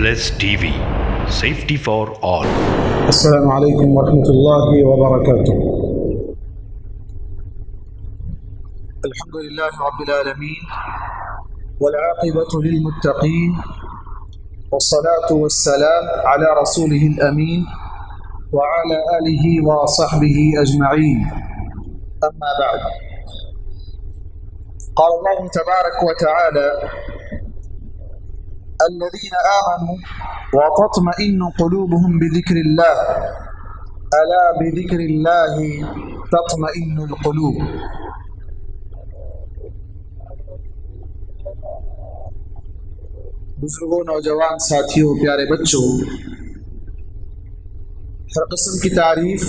TV, safety for all. السلام عليكم ورحمة الله وبركاته. الحمد لله رب العالمين والعاقبة للمتقين والصلاة والسلام على رسوله الأمين وعلى آله وصحبه أجمعين. أما بعد، قال الله تبارك وتعالى: الذين آمنوا وتطمئن قلوبهم بذكر الله ألا بذكر الله تطمئن القلوب. بزرگوں، نوجوان ساتھیوں، پیارے بچوں، ہر قسم کی تعریف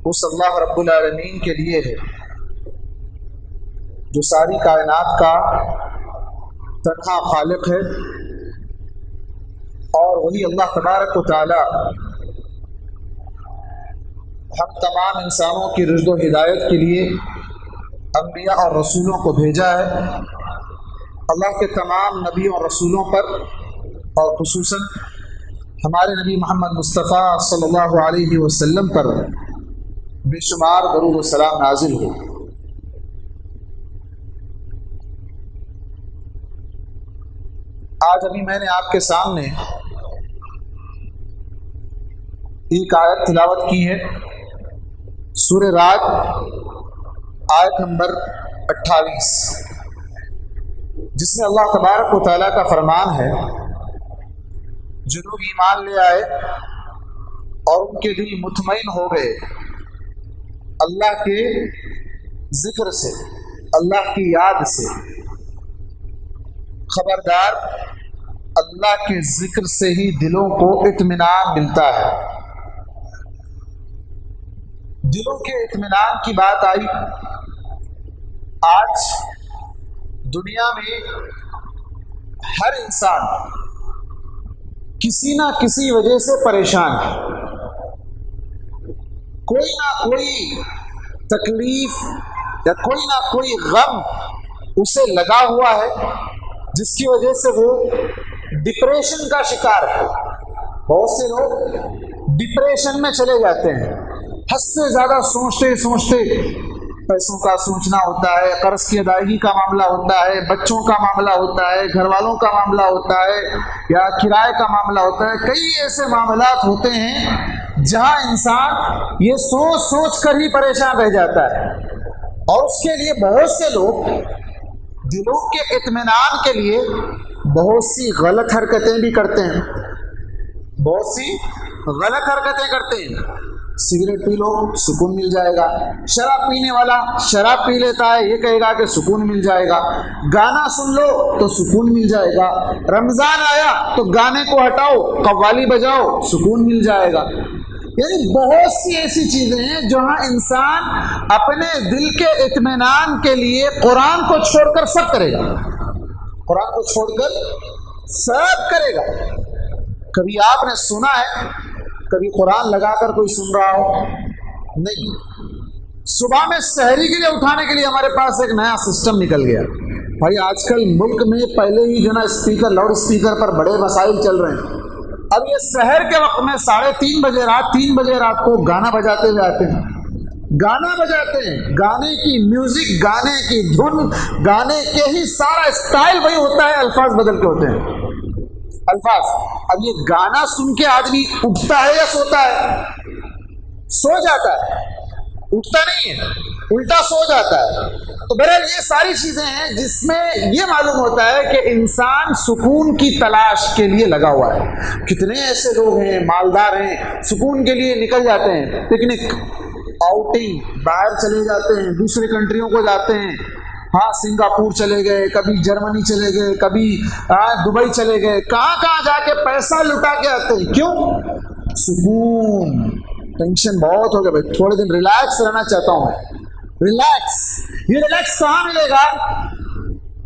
اس اللہ رب العالمین کے لیے ہے جو ساری کائنات کا تنہا خالق ہے، اور وہی اللہ تبارک و تعالی ہم تمام انسانوں کی رشد و ہدایت کے لیے انبیاء اور رسولوں کو بھیجا ہے۔ اللہ کے تمام نبیوں اور رسولوں پر اور خصوصاً ہمارے نبی محمد مصطفیٰ صلی اللہ علیہ وسلم پر بے شمار درود و سلام نازل ہو۔ آج ابھی میں نے آپ کے سامنے ایک آیت تلاوت کی ہے، سورہ رعد آیت نمبر 28، جس میں اللہ تبارک و تعالیٰ کا فرمان ہے: جو لوگ ایمان لے آئے اور ان کے دل مطمئن ہو گئے اللہ کے ذکر سے، اللہ کی یاد سے، خبردار اللہ کے ذکر سے ہی دلوں کو اطمینان ملتا ہے۔ دلوں کے اطمینان کی بات آئی۔ آج دنیا میں ہر انسان کسی نہ کسی وجہ سے پریشان ہے، کوئی نہ کوئی تکلیف یا کوئی نہ کوئی غم اسے لگا ہوا ہے، جس کی وجہ سے وہ ڈپریشن کا شکار ہے۔ بہت سے لوگ ڈپریشن میں چلے جاتے ہیں، حد سے زیادہ سوچتے سوچتے، پیسوں کا سوچنا ہوتا ہے، قرض کی ادائیگی کا معاملہ ہوتا ہے، بچوں کا معاملہ ہوتا ہے، گھر والوں کا معاملہ ہوتا ہے، یا کرائے کا معاملہ ہوتا ہے۔ کئی ایسے معاملات ہوتے ہیں جہاں انسان یہ سوچ سوچ کر ہی پریشان رہ جاتا ہے، اور اس کے لیے بہت سے لوگ دلوں کے اطمینان کے لیے بہت سی غلط حرکتیں بھی کرتے ہیں، بہت سی غلط حرکتیں کرتے ہیں۔ سگریٹ پی لو، سکون مل جائے گا۔ شراب پینے والا شراب پی لیتا ہے، یہ کہے گا کہ سکون مل جائے گا۔ گانا سن لو تو سکون مل جائے گا۔ رمضان آیا تو گانے کو ہٹاؤ، قوالی بجاؤ، سکون مل جائے گا۔ یعنی بہت سی ایسی چیزیں ہیں جہاں انسان اپنے دل کے اطمینان کے لیے قرآن کو چھوڑ کر سب کرے گا، قرآن کو چھوڑ کر سب کرے گا۔ کبھی آپ نے سنا ہے کبھی قرآن لگا کر کوئی سن رہا ہو؟ نہیں۔ صبح میں سحری کے لیے اٹھانے کے لیے ہمارے پاس ایک نیا سسٹم نکل گیا بھائی۔ آج کل ملک میں پہلے ہی جو نا اسپیکر، لاؤڈ اسپیکر پر بڑے مسائل چل رہے ہیں۔ اب یہ سحر کے وقت میں 3:30 بجے رات، 3 بجے رات کو گانا بجاتے ہوئے آتے ہیں، گانا بجاتے ہیں، گانے کی میوزک، گانے کی دھن، گانے کے ہی سارا اسٹائل وہی ہوتا ہے، الفاظ بدل کے ہوتے ہیں، الفاظ۔ اب یہ گانا سن کے آدمی اٹھتا ہے یا سوتا ہے؟ سو جاتا ہے، اٹھتا نہیں ہے، الٹا سو جاتا ہے۔ تو بہرحال یہ ساری چیزیں ہیں جس میں یہ معلوم ہوتا ہے کہ انسان سکون کی تلاش کے لیے لگا ہوا ہے۔ کتنے ایسے لوگ ہیں، مالدار ہیں، سکون کے لیے نکل جاتے ہیں، پکنک، آؤٹنگ، باہر چلے جاتے ہیں، دوسرے کنٹریوں کو جاتے ہیں، ہاں سنگاپور چلے گئے، کبھی جرمنی چلے گئے، کبھی دبئی چلے گئے، کہاں جا کے پیسہ لٹا کے آتے ہیں۔ کیوں؟ سکون۔ ٹینشن بہت ہو گیا بھائی، تھوڑے دن ریلیکس رہنا چاہتا ہوں میں۔ ریلیکس، یہ ریلیکس کہاں ملے گا؟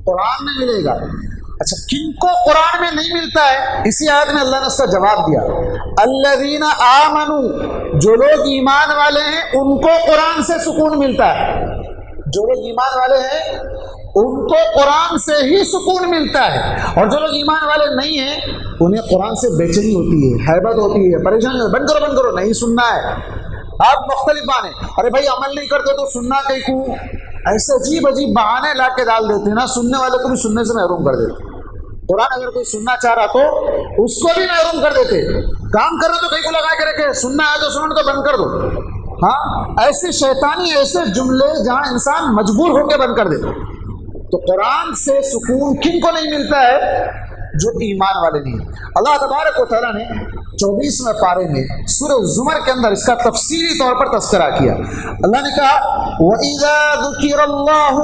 قرآن میں ملے گا۔ اچھا، کن کو قرآن میں نہیں ملتا ہے؟ اسی آیت میں اللہ نے اس کا جواب دیا: الذین آمنوا، جو لوگ ایمان والے ہیں ان کو قرآن سے سکون ملتا ہے۔ جو لوگ ایمان والے ہیں ان کو قرآن سے ہی سکون ملتا ہے، اور جو لوگ ایمان والے نہیں ہیں انہیں قرآن سے بے چینی ہوتی ہے، ہیبت ہوتی ہے، پریشانی ہوتی ہے، بند کرو نہیں سننا ہے۔ آپ مختلف بہانے، ارے بھائی عمل نہیں کرتے تو سننا کہیں کو، ایسے عجیب عجیب بہانے لا کے ڈال دیتے ہیں نا، سننے والے کو بھی سننے سے محروم کر دیتے۔ قرآن اگر کوئی سننا چاہ رہا تو اس کو بھی محروم کر دیتے۔ کام کرنا تو کہیں کو لگا کے رکھے، سننا ہے تو سننا تو بند کر دو۔ ہاں، ایسے شیطانی ایسے جملے جہاں انسان مجبور ہو کے بند کر دے۔ تو قرآن سے سکون کن کو نہیں ملتا ہے؟ جو ایمان والے نہیں۔ اللہ تبارک و تعالیٰ نے 24ویں پارے میں سورہ زمر کے اندر اس کا تفصیلی طور پر تذکرہ کیا۔ اللہ نے کہا وَإِذَا ذُكِرَ اللَّهُ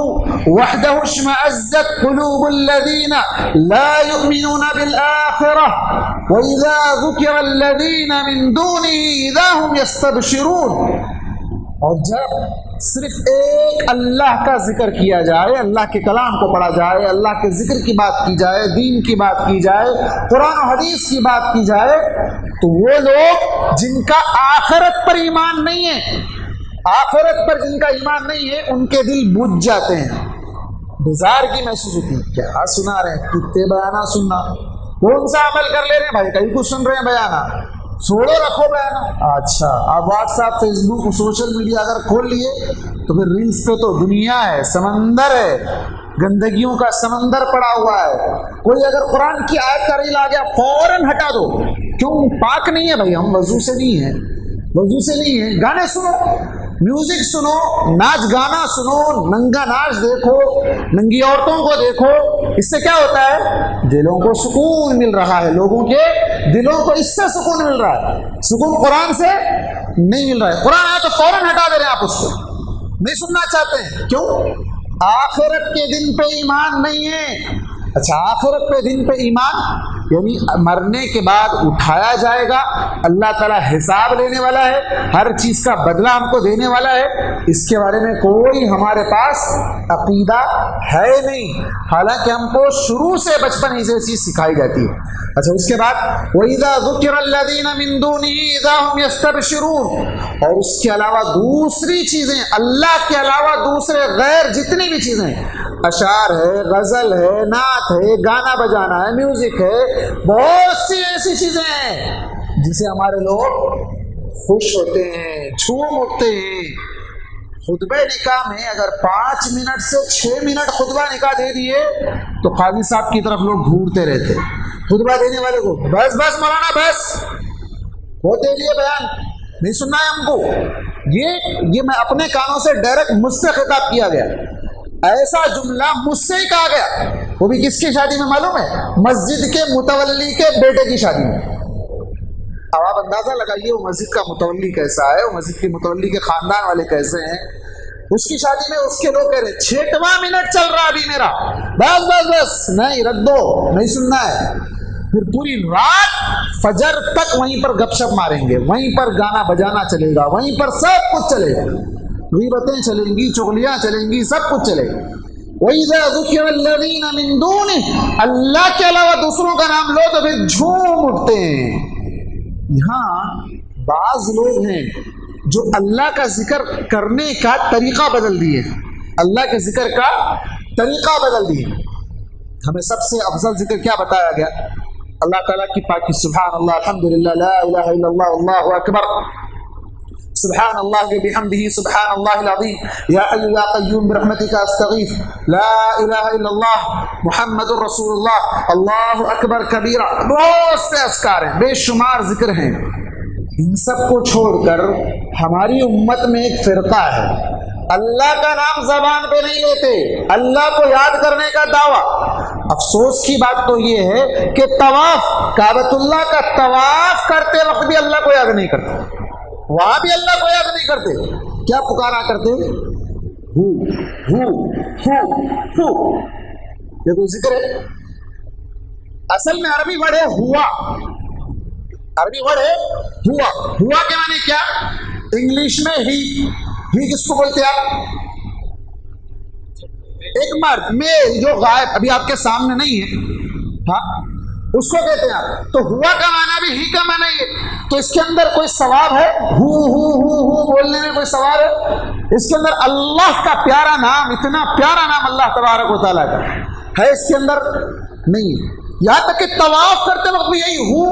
وَحْدَهُ اشْمَأَزَّتْ قُلُوبُ الَّذِينَ لَا يُؤْمِنُونَ بِالْآخِرَةِ وَإِذَا ذُكِرَ الَّذِينَ مِن دُونِهِ إِذَا هُمْ يَسْتَبْشِرُونَ۔ اور جب صرف ایک اللہ کا ذکر کیا جائے، اللہ کے کلام کو پڑھا جائے، اللہ کے ذکر کی بات کی جائے، دین کی بات کی جائے، قرآن و حدیث کی بات کی جائے، تو وہ لوگ جن کا آخرت پر ایمان نہیں ہے، آخرت پر جن کا ایمان نہیں ہے، ان کے دل بجھ جاتے ہیں، بیزار کی محسوس ہوتی ہے۔ کیا سنا رہے ہیں؟ کتنے بیانہ سننا، کون سا عمل کر لے رہے ہیں بھائی؟ کہیں کچھ سن رہے ہیں بیانہ، چھوڑو رکھو بیانہ۔ اچھا، آپ واٹس ایپ، فیس بک، سوشل میڈیا اگر کھول لیے تو پھر ریلز پہ تو دنیا ہے، سمندر ہے، گندگیوں کا سمندر پڑا ہوا ہے۔ کوئی اگر قرآن کی آیت کا ریل آ گیا فوراً ہٹا دو، کیوں؟ پاک نہیں ہے بھائی، ہم وضو سے نہیں ہیں، وضو سے نہیں ہے۔ گانے سنو، میوزک سنو، ناچ گانا سنو، ننگا ناچ دیکھو، ننگی عورتوں کو دیکھو، اس سے کیا ہوتا ہے؟ دلوں کو سکون مل رہا ہے، لوگوں کے دلوں کو اس سے سکون مل رہا ہے، سکون قرآن سے نہیں مل رہا ہے۔ قرآن آیا تو فوراً ہٹا دے رہے ہیں آپ، اس کو نہیں سننا چاہتے ہیں، کیوں؟ آخرت کے دن پہ ایمان نہیں ہے۔ اچھا، آخرت پہ دن پہ ایمان یعنی مرنے کے بعد اٹھایا جائے گا، اللہ تعالیٰ حساب لینے والا ہے، ہر چیز کا بدلہ ہم کو دینے والا ہے، اس کے بارے میں کوئی ہمارے پاس عقیدہ ہے نہیں، حالانکہ ہم کو شروع سے بچپن ہی سے چیز سکھائی جاتی ہے۔ اچھا، اس کے بعد وَإِذَا ذُكِرَ الَّذِينَ مِن دُونِهِ إِذَا هُمْ يَسْتَبْشِرُونَ، اور اس کے علاوہ دوسری چیزیں، اللہ کے علاوہ دوسرے غیر جتنی بھی چیزیں، اشعار ہے، غزل ہے، نعت ہے، گانا بجانا ہے، میوزک ہے، بہت سی ایسی چیزیں ہیں جن سے ہمارے لوگ خوش ہوتے ہیں، جھوم اٹھتے ہیں۔ خطبہ نکاح میں اگر 5 منٹ سے 6 منٹ خطبہ نکاح دے دیے تو قاضی صاحب کی طرف لوگ گھورتے رہتے، خطبہ دینے والے کو بس بس مولانا بس، وہ دے دیے بیان، نہیں سننا ہے ہم کو۔ یہ میں اپنے کانوں سے ڈائریکٹ مجھ سے خطاب کیا گیا، ایسا جملہ مجھ سے ہی کہا گیا، وہ بھی کس کی شادی میں معلوم ہے؟ مسجد کے متولی کے بیٹے کی شادی میں۔ اب آپ اندازہ لگائیے وہ مسجد کا متولی کیسا ہے، وہ مسجد کے متولی کے خاندان والے کیسے ہیں۔ اس کی شادی میں اس کے لوگ کہہ رہے 6واں منٹ چل رہا ابھی میرا، بس بس بس، نہیں رکھ دو، نہیں سننا ہے۔ پھر پوری رات فجر تک وہیں پر گپ شپ ماریں گے، وہیں پر گانا بجانا چلے گا، وہیں پر سب کچھ چلے گا، غیبتیں چلیں گی، چغلیاں چلیں گی، سب کچھ چلے گا۔ وَإِذَا ذُكِرَ الَّذِينَ مِن دُونِهِ، اللہ کے علاوہ دوسروں کا نام لو تو پھر جھوم اٹھتے ہیں۔ یہاں بعض لوگ ہیں جو اللہ کا ذکر کرنے کا طریقہ بدل دیے، اللہ کے ذکر کا طریقہ بدل دیے۔ ہمیں سب سے افضل ذکر کیا بتایا گیا؟ اللہ تعالیٰ کی پاکی، سبحان اللہ، الحمدللہ، لا الہ الا اللہ، اللہ اکبر، سبحان اللہ بحمدہ، سبحان اللہ العظیم، یا حی یا قیوم برحمتک استغیث، لا الہ الا اللہ، محمد الرسول اللہ، اللہ اکبر کبیرہ۔ بہت سے اذکار ہیں، بے شمار ذکر ہیں۔ ان سب کو چھوڑ کر ہماری امت میں ایک فرقہ ہے، اللہ کا نام زبان پہ نہیں لیتے، اللہ کو یاد کرنے کا دعویٰ۔ افسوس کی بات تو یہ ہے کہ طواف، کعبۃ اللہ کا طواف کرتے وقت بھی اللہ کو یاد نہیں کرتے، وہاں بھی اللہ کو یاد نہیں کرتے، کیا پکارا کرتے؟ ہو ہو ہو ہو، یہ کوئی ذکر ہے؟ اصل میں عربی ورڈ ہے ہوا، عربی ورڈ ہے ہوا۔ ہوا کے معنی کیا؟ انگلش میں ہی کس کو بولتے ہیں آپ؟ ایک مرد، میل جو غائب ابھی آپ کے سامنے نہیں ہے، ہاں، اس کو کہتے ہیں آپ۔ تو ہوا کا معنی بھی ہی کا معنی ہے، تو اس کے اندر کوئی ثواب ہے؟ ہو بولنے میں کوئی ثواب ہے؟ اس کے اندر اللہ کا پیارا نام، اتنا پیارا نام اللہ تبارک و تعالیٰ کا ہے اس کے اندر نہیں. یہاں تک کہ طواف کرتے وقت بھی یہی ہو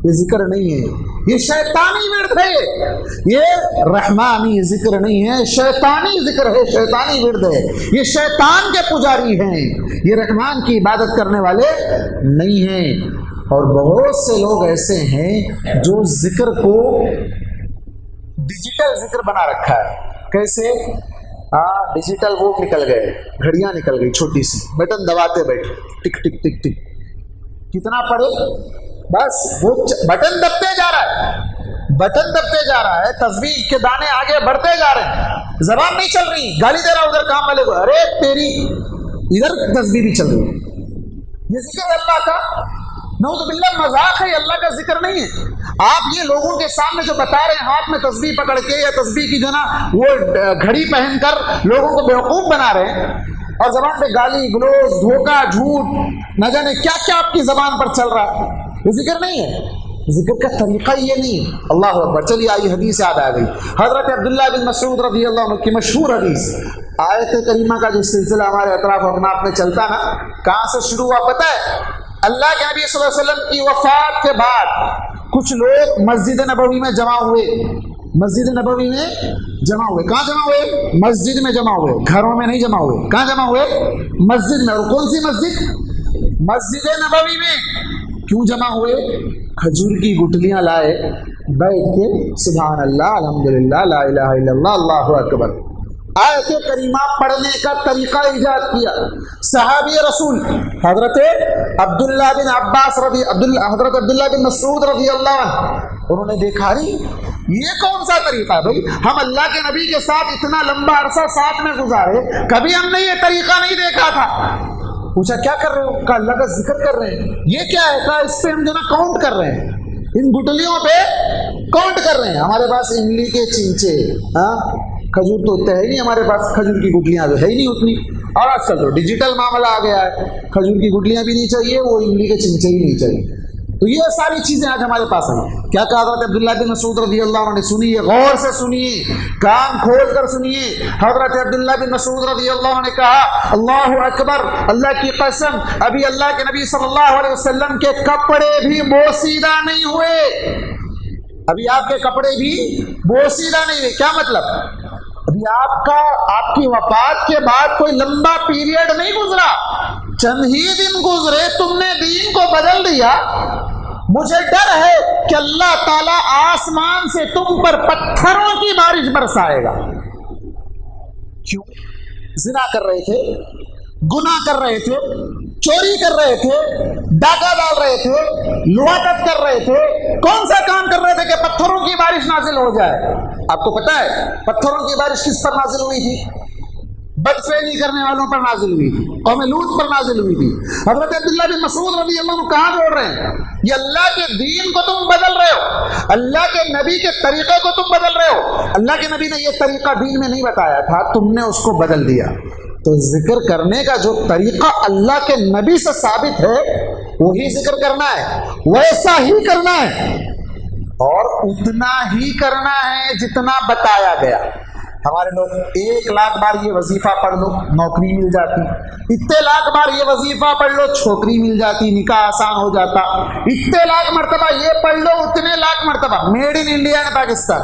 یہ ذکر نہیں ہے، یہ شیطانی ورد ہے، یہ رحمانی ذکر نہیں ہے، شیطانی ذکر ہے، شیطانی ورد ہے. یہ شیطان کے پجاری ہیں، یہ رحمان کی عبادت کرنے والے نہیں ہیں. اور بہت سے لوگ ایسے ہیں جو ذکر کو ڈیجیٹل ذکر بنا رکھا ہے. کیسے؟ ڈیجیٹل وہ نکل گئے، گھڑیاں نکل گئی چھوٹی سی، بٹن دباتے بیٹھے، ٹک ٹک ٹک ٹک، کتنا پڑے بس وہ بٹن دبتے جا رہا ہے، بٹن دبتے جا رہا ہے، تسبیح کے دانے آگے بڑھتے جا رہے ہیں، زبان نہیں چل رہی، گالی دے رہا ادھر کام والے کو، ارے تیری ادھر تسبیح بھی چل رہی ہے. یہ ذکر ہے اللہ کا؟ نعوذ باللہ، مذاق ہے، اللہ کا ذکر نہیں ہے. آپ یہ لوگوں کے سامنے جو بتا رہے ہیں ہاتھ میں تسبیح پکڑ کے یا تسبیح کی جو نا وہ گھڑی پہن کر لوگوں کو بیوقوف بنا رہے ہیں، اور زبان پہ گالی گلوز، دھوکہ، جھوٹ، نہ جانے کیا کیا آپ کی زبان پر چل رہا ہے. یہ ذکر نہیں ہے، ذکر کا طریقہ یہ نہیں ہے. اللہ اکبر. چلیے آئی حدیث یاد آ گئی. حضرت عبداللہ بن مسعود رضی اللہ عنہ کی مشہور حدیث، آیت کریمہ کا جو سلسلہ ہمارے اطراف و اکناف میں چلتا نا، کہاں سے شروع ہوا پتہ ہے؟ اللہ کے نبی صلی اللہ علیہ وسلم کی وفات کے بعد کچھ لوگ مسجد نبوی میں جمع ہوئے. مسجد نبوی میں جمع ہوئے. کہاں جمع ہوئے؟ مسجد میں جمع ہوئے، گھروں میں نہیں جمع ہوئے. کہاں جمع ہوئے؟ مسجد میں. اور کون سی مسجد؟ مسجد نبوی میں. کیوں جمع ہوئے؟ کھجور کی گٹلیاں لائے، بیٹھ کے سبحان اللہ، الحمدللہ، لا الہ الا اللہ، اللہ اکبر، آیت کریمہ پڑھنے کا طریقہ ایجاد کیا. صحابی رسول حضرت عبداللہ بن عباس حضرت عبداللہ بن مسعود رضی اللہ عنہ، انہوں نے دیکھا نہیں یہ کون سا طریقہ ہے بھائی، ہم اللہ کے نبی کے ساتھ اتنا لمبا عرصہ ساتھ میں گزارے، کبھی ہم نے یہ طریقہ نہیں دیکھا تھا. پوچھا کیا کر رہے ہو؟ کہا اللہ کا ذکر کر رہے ہیں. یہ کیا ہے؟ کہا اس پہ ہم جو نا کاؤنٹ کر رہے ہیں، ان گٹلیوں پہ کاؤنٹ کر رہے ہیں. ہمارے پاس املی کے چمچے، کھجور تو اتنے ہے نہیں ہمارے پاس، کھجور کی گٹلیاں تو ہے ہی نہیں اتنی. اور آج کل تو ڈیجیٹل معاملہ آ گیا ہے، کھجور کی گٹلیاں بھی نہیں چاہیے، وہ املی کے چمچے بھی نہیں چاہیے. تو یہ ساری چیزیں آج ہمارے پاس ہیں. کیا کہا حضرت عبداللہ بن مسعود رضی اللہ عنہ نے؟ سنیے، غور سے سنیے، کان کھول کر سنیے. حضرت عبداللہ بن مسعود رضی اللہ عنہ نے کہا اللہ اکبر، اللہ کی قسم، ابھی اللہ کے نبی صلی اللہ علیہ وسلم کے کپڑے بھی بوسیدہ نہیں ہوئے. ابھی آپ کے کپڑے بھی بوسیدہ نہیں ہوئے. کیا مطلب؟ ابھی آپ کی وفات کے بعد کوئی لمبا پیریڈ نہیں گزرا، چند ہی دن گزرے، تم نے دین کو بدل دیا. مجھے ڈر ہے کہ اللہ تعالیٰ آسمان سے تم پر پتھروں کی بارش برسائے گا. کیوں؟ زنا کر رہے تھے، گناہ کر رہے تھے، چوری کر رہے تھے، ڈاکہ ڈال رہے تھے، لواطت کر رہے تھے، کون سا کام کر رہے تھے کہ پتھروں کی بارش نازل ہو جائے؟ آپ کو پتا ہے پتھروں کی بارش کس پر نازل ہوئی تھی؟ بدفعلی کرنے والوں پر نازل ہوئی تھی، قوم لوط پر نازل ہوئی تھی. حضرت عبداللہ بن مسعود رضی اللہ عنہ کہاں بول رہے ہیں؟ یہ اللہ کے دین کو تم بدل رہے ہو، اللہ کے نبی کے طریقے کو تم بدل رہے ہو. اللہ کے نبی نے یہ طریقہ دین میں نہیں بتایا تھا، تم نے اس کو بدل دیا. تو ذکر کرنے کا جو طریقہ اللہ کے نبی سے ثابت ہے وہی ذکر کرنا ہے، ویسا ہی کرنا ہے، اور اتنا ہی کرنا ہے جتنا بتایا گیا. ہمارے لوگ 1 لاکھ بار یہ وظیفہ پڑھ لو نوکری مل جاتی، اتنے لاکھ بار یہ وظیفہ پڑھ لو چھوکری مل جاتی، نکاح آسان ہو جاتا، اتنے لاکھ مرتبہ یہ پڑھ لو اتنے لاکھ مرتبہ. میڈ ان انڈیا نے پاکستان،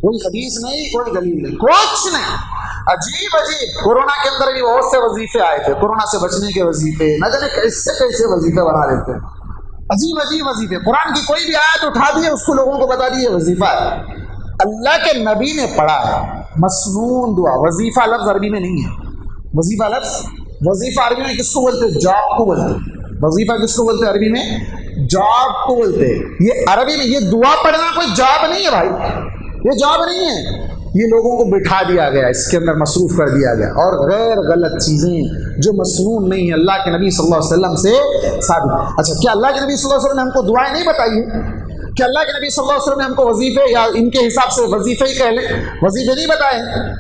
کوئی حدیث نہیں، کوئی دلیل نہیں، کچھ نہیں. عجیب کورونا کے اندر بھی بہت سے وظیفے آئے تھے، کورونا سے بچنے کے وظیفے، نہ جانے کیسے وظیفے بنا لیتے ہیں، عجیب وظیفے. قرآن کی کوئی بھی آیت اٹھا دی ہے اس کو لوگوں کو بتا دی ہے وظیفہ ہے. اللہ کے نبی نے پڑھا ہے مسنون دعا. وظیفہ لفظ عربی میں نہیں ہے. وظیفہ لفظ، وظیفہ عربی میں کس کو بولتے؟ جاب کو بولتے. وظیفہ کس کو بولتے عربی میں؟ جاب کو بولتے. یہ عربی میں یہ دعا پڑھنا کوئی جاب نہیں ہے بھائی، یہ جاب نہیں ہے. یہ لوگوں کو بٹھا دیا گیا، اس کے اندر مصروف کر دیا گیا، اور غیر غلط چیزیں جو مسنون نہیں ہیں اللہ کے نبی صلی اللہ علیہ وسلم سے ثابت. اچھا، کیا اللہ کے نبی صلی اللہ علیہ وسلم نے ہم کو دعائیں نہیں بتائی ہیں؟ کہ اللہ کے نبی صلی اللہ علیہ وسلم نے ہم کو وظیفے یا ان کے حساب سے وظیفے ہی کہہ لیں، وظیفے نہیں بتائے،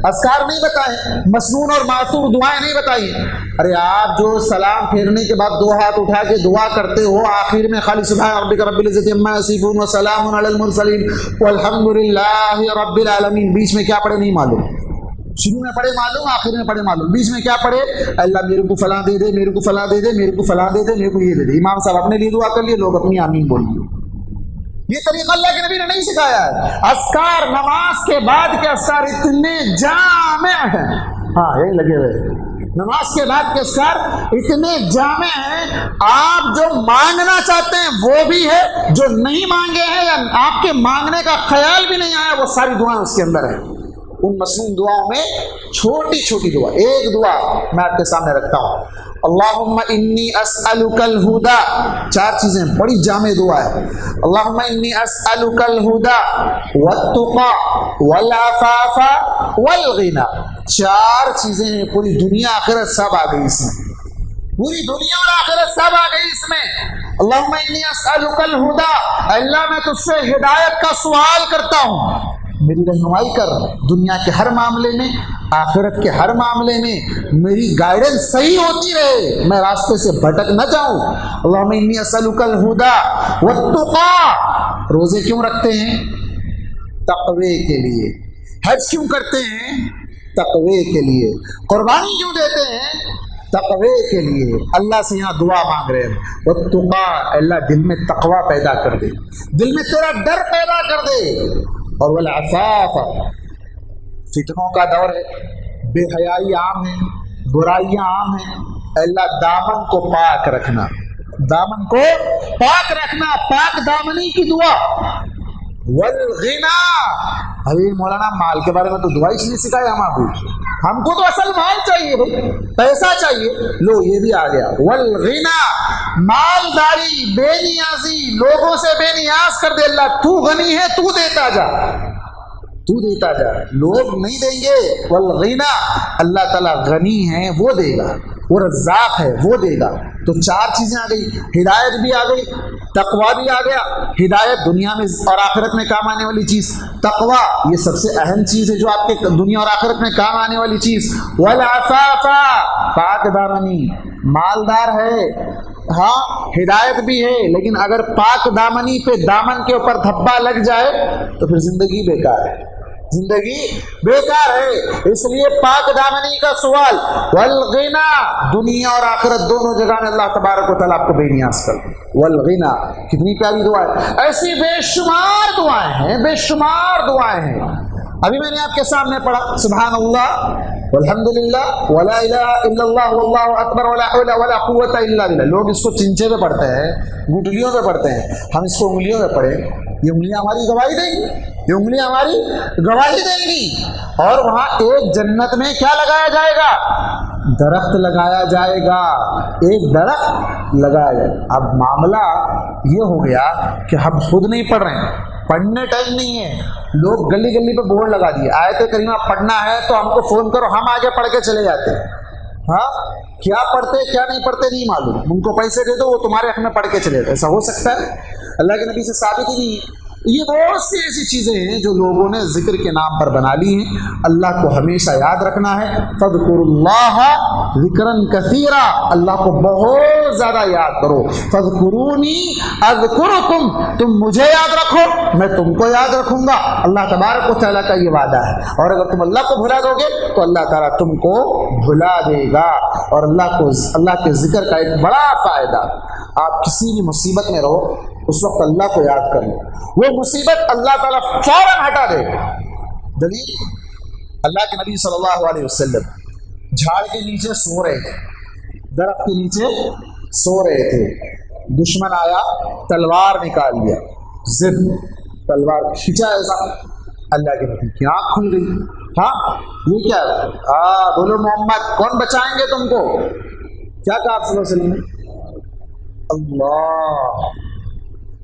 اذکار نہیں بتائے، مسنون اور معثور دعائیں نہیں بتائی. ارے آپ جو سلام پھیرنے کے بعد دو ہاتھ اٹھا کے دعا کرتے ہو آخر میں خالی سبحان ربک رب العزت عما یصفون وسلام علی المرسلین والحمد للہ رب العالمین، بیچ میں کیا پڑھے نہیں معلوم، شروع میں پڑھے معلوم، آخر میں پڑھے معلوم، بیچ میں کیا پڑھے؟ اللہ میرے کو فلاں دے دے، میرے کو فلاں دے دے، میرے کو فلاں دے دے، میرے کو یہ دے دے. امام صاحب اپنے لیے دعا کر لیے، لوگ اپنی آمین بول لیے. یہ طریقہ اللہ کے نبی نے نہیں سکھایا ہے. اذکار نماز کے بعد کے اذکار اتنے جامع ہیں، ہاں یہی لگے ہوئے، نماز کے بعد کے اذکار اتنے جامع ہیں، آپ جو مانگنا چاہتے ہیں وہ بھی ہے، جو نہیں مانگے ہیں یا آپ کے مانگنے کا خیال بھی نہیں آیا وہ ساری دعائیں اس کے اندر ہیں. ان مسنون دعاؤں میں چھوٹی چھوٹی دعا، ایک دعا میں آپ کے سامنے رکھتا ہوں، اللہم انی اسألک الہدی، چار چیزیں بڑی جامع دعا ہے. اللہم انی اسألک الہدی والتقی والعفاف والغنی، چار چیزیں ہیں، پوری دنیا آخرت سب آ گئی اس میں، پوری دنیا اور آخرت سب آ گئی اس میں. اللہم انی اسألک الہدی، اللہ میں تجھ سے ہدایت کا سوال کرتا ہوں، میری رہنمائی کر، دنیا کے ہر معاملے میں آخرت کے ہر معاملے میں میری گائیڈنس صحیح ہوتی رہے، میں راستے سے بھٹک نہ جاؤں. اللہم انی اسألک الہدی والتقی، روزے کیوں رکھتے ہیں؟ تقوی کے لیے. حج کیوں کرتے ہیں؟ تقوی کے لیے. قربانی کیوں دیتے ہیں؟ تقوی کے لیے. اللہ سے یہاں دعا مانگ رہے ہیں والتقی، اللہ دل میں تقوی پیدا کر دے، دل میں تیرا ڈر پیدا کر دے. اور والعفاف، فتنوں کا دور ہے، بے حیائی عام ہے، برائیاں عام ہیں، اللہ دامن کو پاک رکھنا، دامن کو پاک رکھنا، پاک دامنی کی دعا. والغنا، ابھی مولانا مال کے بارے میں تو دعا ہی نہیں سکھایا ہم کو تو اصل مال چاہیے بھائی، پیسہ چاہیے، لو یہ بھی آ گیا. والغنا، مالداری، بے نیازی، لوگوں سے بے نیاز کر دے اللہ، تو غنی ہے تو دیتا جا، تو دیتا جا، لوگ نہیں دیں گے. والغنا، اللہ تعالیٰ غنی ہے وہ دے گا، وہ رزاق ہے وہ دے گا. تو چار چیزیں آ گئی، ہدایت بھی آ گئی، تقوی بھی آ گیا. ہدایت دنیا میں اور آخرت میں کام آنے والی چیز، تقوی یہ سب سے اہم چیز ہے جو آپ کے دنیا اور آخرت میں کام آنے والی چیز. والعفاف، پاک دامنی، مالدار ہے ہاں ہدایت بھی ہے، لیکن اگر پاک دامنی پہ دامن کے اوپر دھبا لگ جائے تو پھر زندگی بیکار ہے، زندگی بیکار ہے. اس لیے پاک دامنی کا سوال. والغنا، دنیا اور آخرت دونوں جگہ میں اللہ تبارک و تعالیٰ آپ کو بے نیاز کر دے. والغنا، کتنی پیاری دعا ہے، ایسی بے شمار دعائیں ہیں، بے شمار دعائیں ہیں. ابھی میں نے آپ کے سامنے پڑھا سبحان اللہ والحمدللہ ولا الہ الا اللہ واللہ اکبر ولا حول ولا قوت الا باللہ. لوگ اس کو چنچے پہ پڑھتے ہیں، گٹلیوں پہ پڑھتے ہیں، ہم اس کو انگلیوں پہ پڑھیں. یہ انگلیاں ہماری گواہی دیں گی، یہ انگلیاں ہماری گواہی دیں گی. اور وہاں ایک جنت میں کیا لگایا جائے گا؟ درخت لگایا جائے گا، ایک درخت لگایا جائے گا. اب معاملہ یہ ہو گیا کہ ہم خود نہیں پڑھ رہے ہیں، پڑھنے ٹائم نہیں ہے، لوگ گلی گلی پہ بورڈ لگا دیے، آیت کریمہ پڑھنا ہے تو ہم کو فون کرو، ہم آگے پڑھ کے چلے جاتے ہیں. ہاں کیا پڑھتے کیا نہیں پڑھتے نہیں معلوم، ان کو پیسے دے دو وہ تمہارے حق میں پڑھ کے چلے جاتے. ایسا ہو سکتا ہے؟ اللہ کے نبی سے ثابت ہی نہیں. یہ بہت سی ایسی چیزیں ہیں جو لوگوں نے ذکر کے نام پر بنا لی ہیں. اللہ کو ہمیشہ یاد رکھنا ہے. فاذکروا اللہ ذکرا کثیرا، اللہ کو بہت زیادہ یاد کرو. فاذکرونی اذکرکم، تم مجھے یاد رکھو میں تم کو یاد رکھوں گا. اللہ تبارک و تعالیٰ کا یہ وعدہ ہے. اور اگر تم اللہ کو بھلا دو گے تو اللہ تعالیٰ تم کو بھلا دے گا. اور اللہ کے ذکر کا ایک بڑا فائدہ، آپ کسی بھی مصیبت میں رہو اس وقت اللہ کو یاد کر لو، وہ مصیبت اللہ تعالیٰ فوراً ہٹا دے گا. دلیل، اللہ کے نبی صلی اللہ علیہ وسلم جھاڑ کے نیچے سو رہے تھے، درخت کے نیچے سو رہے تھے. دشمن آیا، تلوار نکال لیا، ضد تلوار کھینچا ایسا، اللہ کے نبی کی آنکھ کھل گئی. ہاں یہ کیا ہے؟ بولو محمد کون بچائیں گے تم کو؟ کیا کہا آپ صلی اللہ علیہ وسلم نے؟ اللہ.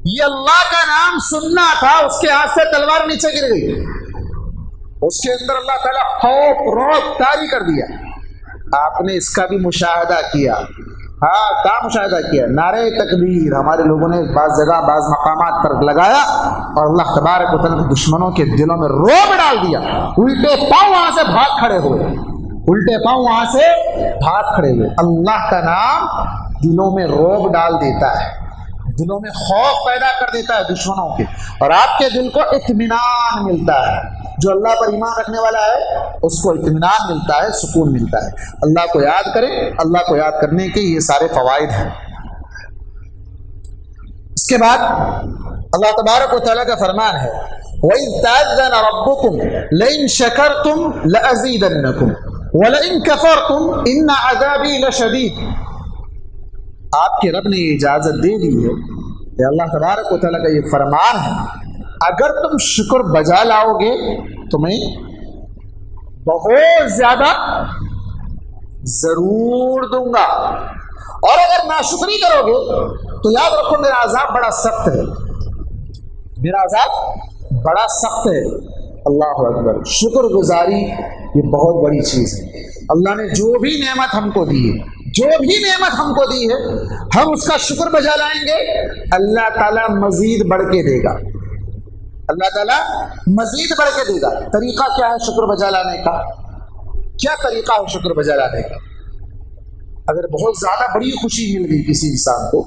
یہ اللہ کا نام سننا تھا، اس کے ہاتھ سے تلوار نیچے گر گئی، اس کے اندر اللہ تعالیٰ خوف رعب طاری کر دیا. آپ نے اس کا بھی مشاہدہ کیا. ہاں کیا مشاہدہ کیا؟ نعرہ تکبیر ہمارے لوگوں نے بعض جگہ بعض مقامات پر لگایا اور اللہ تبارک و تعالیٰ کے دشمنوں کے دلوں میں رعب ڈال دیا. الٹے پاؤں وہاں سے بھاگ کھڑے ہوئے، الٹے پاؤں وہاں سے بھاگ کھڑے ہوئے. اللہ کا نام دلوں میں رعب ڈال دیتا ہے، دلوں میں خوف پیدا کر دیتا ہے دشمنوں کے، اور آپ کے دل کو اطمینان ملتا ہے. جو اللہ پر ایمان رکھنے والا ہے اس کو اطمینان ملتا ہے، سکون ملتا ہے. اللہ کو یاد کریں، اللہ کو یاد کرنے کے یہ سارے فوائد ہیں. اس کے بعد اللہ تبارک و تعالیٰ کا فرمان ہے وَإِذْ تَأَذَّنَ رَبُّكُمْ لَئِن شَكَرْتُمْ لَأَزِيدَنَّكُمْ وَلَئِن كَفَرْتُمْ إِنَّ عَذَابِي لَشَدِيدٌ. آپ کے رب نے یہ اجازت دے دی ہے کہ اللہ تبارک و تعالیٰ کا یہ فرمان ہے، اگر تم شکر بجا لاؤ گے تمہیں بہت زیادہ ضرور دوں گا، اور اگر ناشکری کرو گے تو یاد رکھو میرا عذاب بڑا سخت ہے، میرا عذاب بڑا سخت ہے. اللہ اکبر. شکر گزاری یہ بہت بڑی چیز ہے. اللہ نے جو بھی نعمت ہم کو دی ہے، جو بھی نعمت ہم کو دی ہے، ہم اس کا شکر بجا لائیں گے، اللہ تعالیٰ مزید بڑھ کے دے گا. اللہ تعالیٰ مزید بڑھ کے دے گا. طریقہ کیا ہے شکر بجا لانے کا؟ کیا طریقہ ہے شکر بجا لانے کا؟ اگر بہت زیادہ بڑی خوشی مل گئی کسی انسان کو